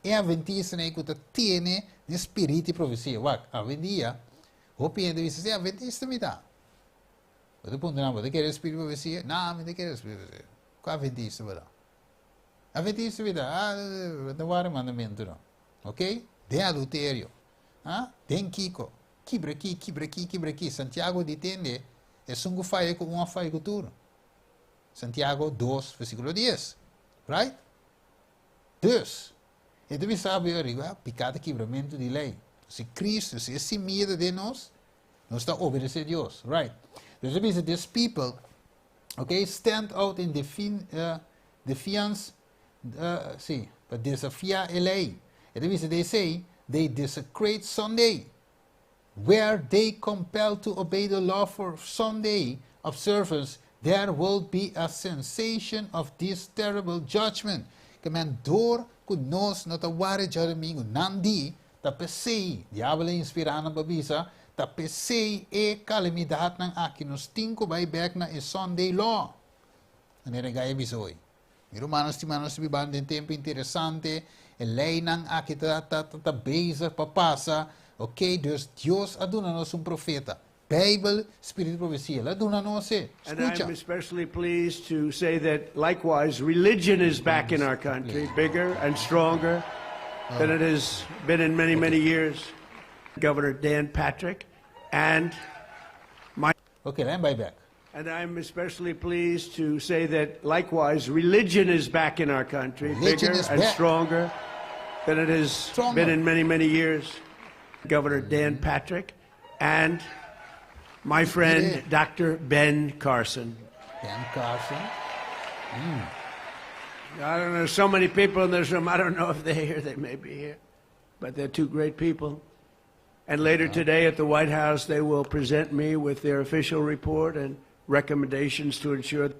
E Adventisten aan kuta tiene de spiriti profecia. Wak, avendia, hopi de visa se Adventista me dá. Wat de punto na, wat quer spiriti profecia? Não, me quer spiriti profecia. Qual Adventista me dá? Adventista me dá, não guarda mandamento não. Ok? De adultério, den kiko, quebra aqui. Santiago ditende, é sungo faia com uma faia cultura. Santiago 2, versículo 10. Right? Dus, então we sabe, pecado quebramento de lei. Se Cristo, se esse medo de nós está obedecendo a Deus. Right? Dus we say these people, okay, stand out in defiance, but desafia a lei. And they say they desecrate Sunday, where they compel to obey the law for Sunday observance. There will be a sensation of this terrible judgment. Que men door kunos not a ware judgment nandi ta pesei diablo inspirana babisa ta pesei e calamidade ng akinos tinko by back na e Sunday law. Ano gaya bisoy. Romanos biban din tempo interessante. Lei ng akita bezig papasa. Ok, dus Dios aduna nos profeta. Bible, Spirit profecia. Aduna nos And I'm especially pleased to say that likewise religion is back in our country, bigger and stronger than it has been in many, many years. Governor Dan Patrick and my... Okay, then bye back. And I'm especially pleased to say that likewise religion is back in our country, bigger and stronger than it has been in many, many years. Governor Dan Patrick and my friend Dr. Ben Carson. Ben Carson? I don't know, so many people in this room, I don't know if they're here, they may be here, but they're two great people. And later today at the White House, they will present me with their official report and recommendations to ensure.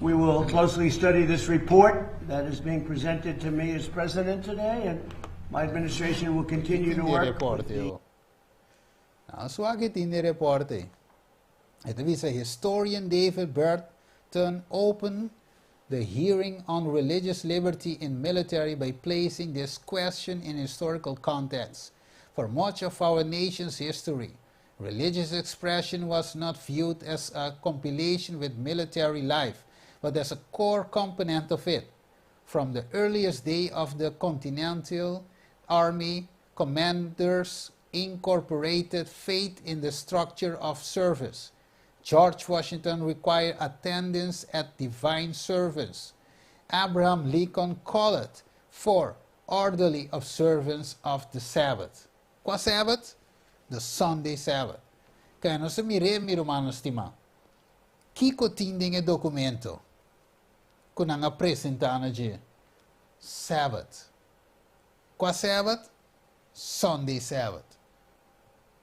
We will closely study this report that is being presented to me as president today, and my administration will continue to work. In the report, it is a historian David Burton opened the hearing on religious liberty in military by placing this question in historical context. For much of our nation's history, religious expression was not viewed as a compilation with military life, but as a core component of it. From the earliest day of the Continental Army, commanders incorporated faith in the structure of service. George Washington required attendance at divine service. Abraham Lincoln called for orderly observance of the Sabbath. Qual Sabbath? The Sunday Sabbath. Kaya nós mire, mi romano stima, kiko tinding e documento kunang apresentana de Sabbath. Qual Sabbath? Sunday Sabbath.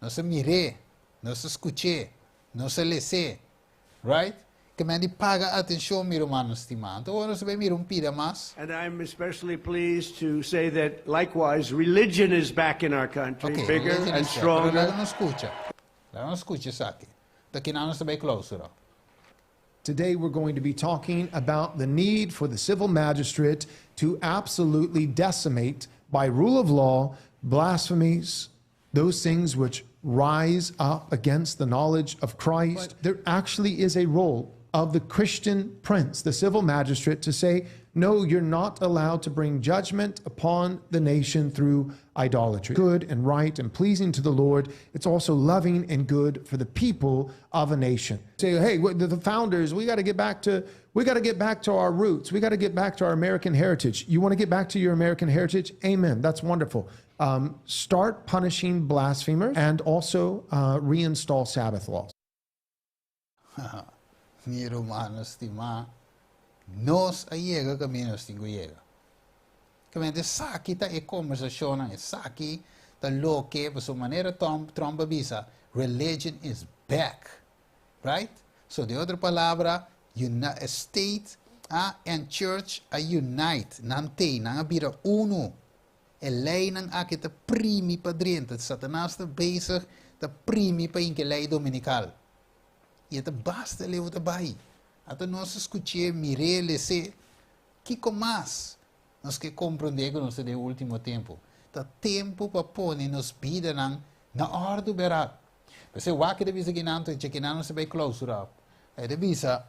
Nós mire, nós escuche, nós lese, right? Que mandi paga atenção, mi romano stima. Então nós vai mir pida mas. And I'm especially pleased to say that likewise religion is back in our country, bigger and stronger. Lá não escucha saque. Daqui não nós vai closer. Today we're going to be talking about the need for the civil magistrate to absolutely decimate by rule of law blasphemies, those things which rise up against the knowledge of Christ. There actually is a role of the Christian prince, the civil magistrate, to say, no, you're not allowed to bring judgment upon the nation through idolatry. Good and right and pleasing to the Lord. It's also loving and good for the people of a nation. Say, hey, the founders, we got to get back to our roots. We got to get back to our American heritage. You want to get back to your American heritage? Amen. That's wonderful. Start punishing blasphemers and also reinstall Sabbath laws. Mi romano stima, nos aiega que menos tingo aiega. Que de saki ta e conversation e saki ta loke per so manera Trump avisa, religion is back, right? So the other palabra, state and church are unite, nante, nangabira uno. E lei nang aki ta primi padriente, Satanas ta bezig ta primi pa inke lei dominical. E te basta leu te bai. Até nós escutei Mirele se que mais nós que compreender nós de último tempo. Tá tempo para pôr nos vida na ordem berat. Você vai que devia que não te que não se vai clausurar. É devia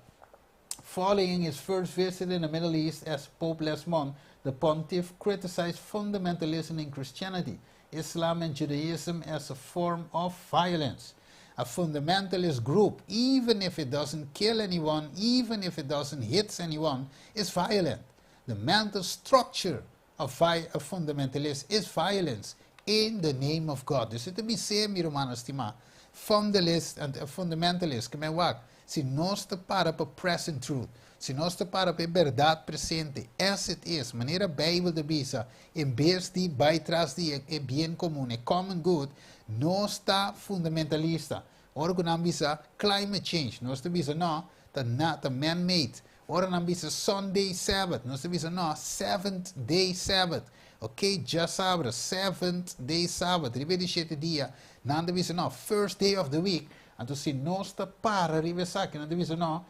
following his first visit in the Middle East as Pope last month, the pontiff criticized fundamentalism in Christianity, Islam and Judaism as a form of violence. A fundamentalist group, even if it doesn't kill anyone, even if it doesn't hit anyone, is violent. The mental structure of a fundamentalist is violence in the name of God. Dus het is zeer, mi romano stima, fundamentalist, que me wak, se nós te para para present truth, se nós te para para verdade presente, as it is, maneira Bijbel de bisa, em vez de bijtras de bien comum, common good, não está fundamentalista. Ora que não bisa climate change, não está bisa não, tá man-made. Ora não bisa Sunday Sabbath, não está bisa não, Seventh Day Sabbath. Ok, já sabe, Seventh Day Sabbath, ribedi 7 dias. Não está bisa não, first day of the week. Então se não está para ribesar, que não está bisa não,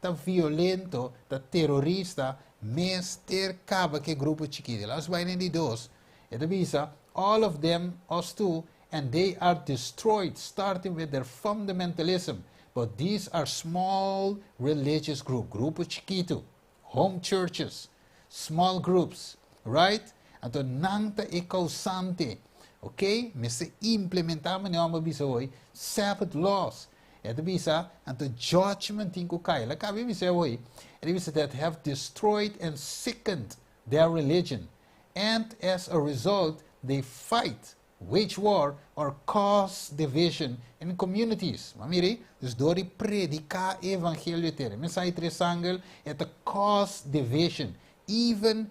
tá violento, tá terrorista, mas ter caba que grupo chiquito. Las vai de dois. E tá bisa, all of them, us too, and they are destroyed, starting with their fundamentalism. But these are small religious groups, grupo chiquito, home churches, small groups, right? Então, nanta e causante, ok? Mas se implementamos não bisa hoje, Sabbath laws. É de bisa, então judgment in kukai. Like I bisa hoje, é de bisa that have destroyed and sickened their religion, and as a result, they fight, wage war, or cause division in communities. Mamiri, dus door die predica evangelio tere. Mensai tresangel, het cause division. Even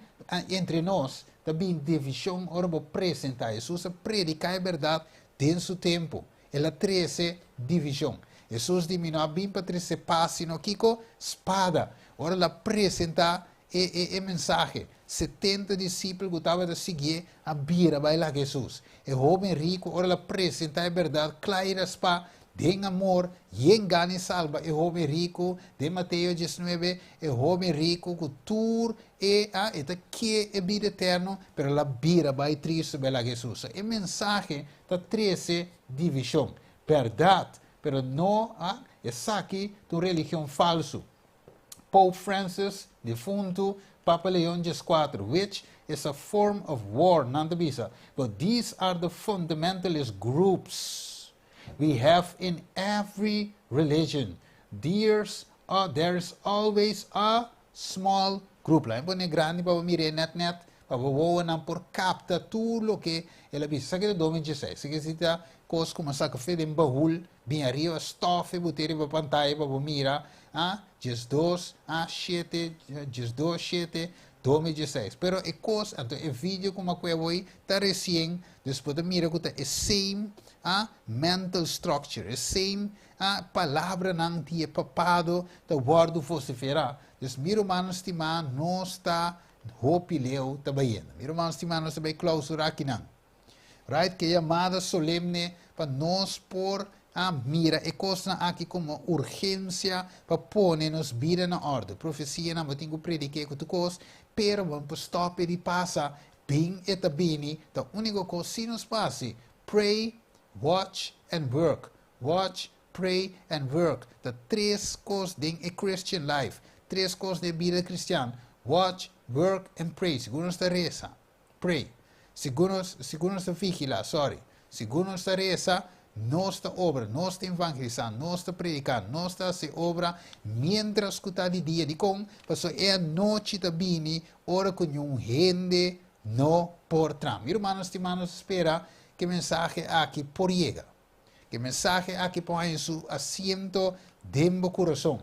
entre nós, também divisão orbo presentar. Jesus predica a verdade dentro do tempo. Ela trece divisão. Jesus diminuiu bem para trece passe no kiko espada. Ora ela apresenta e mensagem. 70 discípulos que estavam a seguir a bira vai lá Jesus. E o homem rico, ora ela apresenta a verdade clara para den amor, e engane salva. E o homem rico, de Mateus 19, e o homem rico que tur e que é vida eterno, pero la bira vai triste vai lá Jesus. E mensagem está 13 divisão. Verdade, pero não é aqui de religião falso. Pope Francis, defunto, Papa Leon IV, which is a form of war, nanda bisa. But these are the fundamentalist groups we have in every religion. There is always a small group. Lá em grande para mire net para voar não por capta tudo o que ela bisa. Sabe que 2016, se que cita coisas como saca fede em bahul, bem arriba, estofe, botei para pantalla para mirar. Just 2, 7, 2016. Pero é coisa, então é vídeo como que eu está recém, depois de mirar que é same mental structure, é same palavra não tinha papado, da guardo vociferar. Dus miro mano estimar não está hopileu tabayendo. Miro mano estimar não está bem clausurar aqui não. Right? Que chamada solemne para nós por mira e coisa aqui como urgência para pôr nos vida na ordem. Profecia não tenho predicar com tu coisa, pero vamos stop e passa bem e tabini. A única coisa se nos passe, pray, watch and work. Watch, pray and work. The tres cosas de a Christian life. Tres cosas de vida cristiana. Watch, work and pray. Según esta reza, pray. Según esta vigila, sorry. Según esta reza, no está obra, no está evangelizando, no está predicando, no está haciendo obra mientras que está de día de con, pues es noche también, ora con un gente no por tram. Mi hermanos, espera que el mensaje aquí por llega, que el mensaje aquí por en su asiento de mi corazón,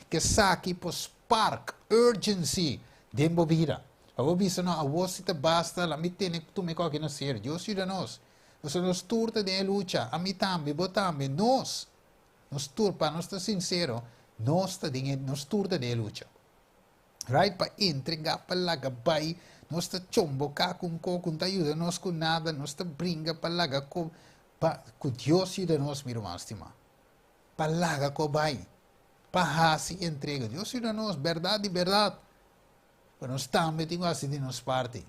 que saque por spark, urgency de mi vida. A vos dice, no, a vos si te basta, la mitad tú me coges no ser, Dios ciudadanos. Nos turta de lucha, a mí también, vos también, nos turpa, nos está sincero, nos turta de lucha. Right? Para entregar para la gabay, nos está chombo, con te ayuda, nos con nada, nos está brinca para la gabay, para Dios ayuda nos, mi hermano estimado. Para la gabay, para así entrega, Dios ayuda nos, verdad y verdad. Pero nos también tengo así de nos parte.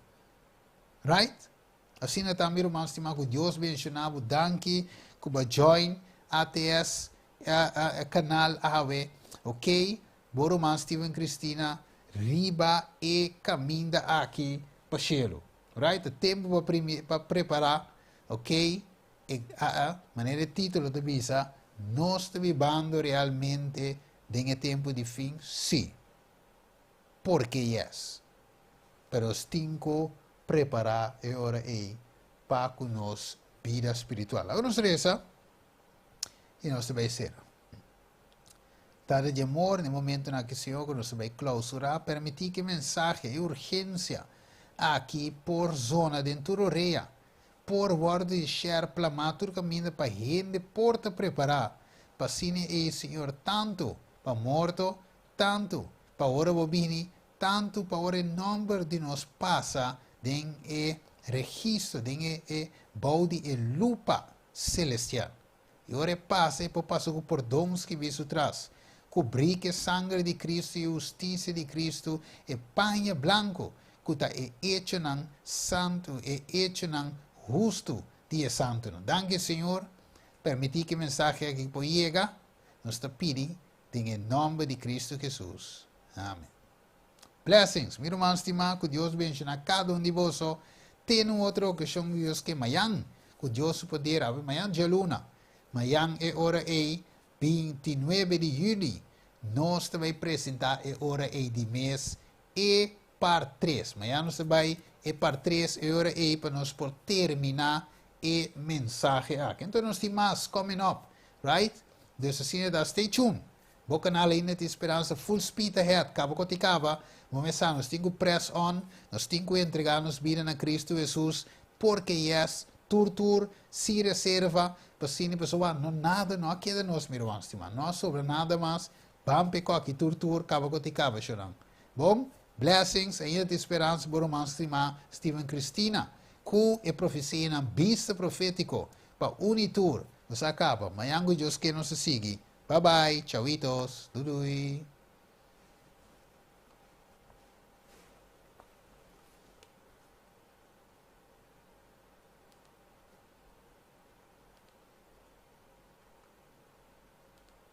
Right? Assim também, irmãos, que Deus mencionava, danke, que vai join ATS, canal AW, ok? Bom, irmãos, Steven Cristina, riba e caminho aqui para Chelo, right? O tempo para preparar, ok? Maneira de título de visa, nós estamos vivendo realmente em tempo de fim, sim. Porque yes. Pero cinco preparar e ora para com nos vida espiritual. Agora nós reza e nós vai ser. Tarde de amor, no momento na que o Senhor nos vai clausurar, permitir que mensagem e urgência aqui por zona dentro do reia, por guarda de share plamatur caminho para gente porta preparar, para cine e Senhor tanto para morto, tanto para ora bobini, tanto para ora número de nos passa den registro, den body e lupa celestial. E ora passa e passa por dons que visto atrás. Cobrir que sangue de Cristo e justiça de Cristo e panha branco, que está hecho nan santo e hecho nan justo dia santo. Danke, Senhor, permitir que a mensagem aqui por chega, nos pedi em nome de Cristo Jesus. Amém. Blessings, meu irmão estimado, que Deus bendiga cada de vós. Tem outra ocasião de Deus que amanhã, que Deus poder, amanhã de luna, amanhã é hora 29 de julho, nós vamos apresentar a hora de mês e par 3. Amanhã nós vamos par 3 é hora para nós por terminar a mensagem aqui. Então nós temos mais coming up, right? Então assim, stay tuned. O canal ainda tem esperança full speed ahead, cabo coticava. Começar, nós temos que press on, nós temos que entregar-nos vida na Cristo Jesus, porque yes, tur, se reserva, para sim, pessoal, não nada, não queda nós, meu irmão, estimado, não sobra nada mais, vamos pegar aqui, tur, cabo coticava, chorão. Bom, blessings, ainda tem esperança, meu irmão, estimado, Steven Cristina, que é profecia na vista profético, para Unitur, você acaba, amanhã Deus que nos siga. Bye bye, chauitos, dudui.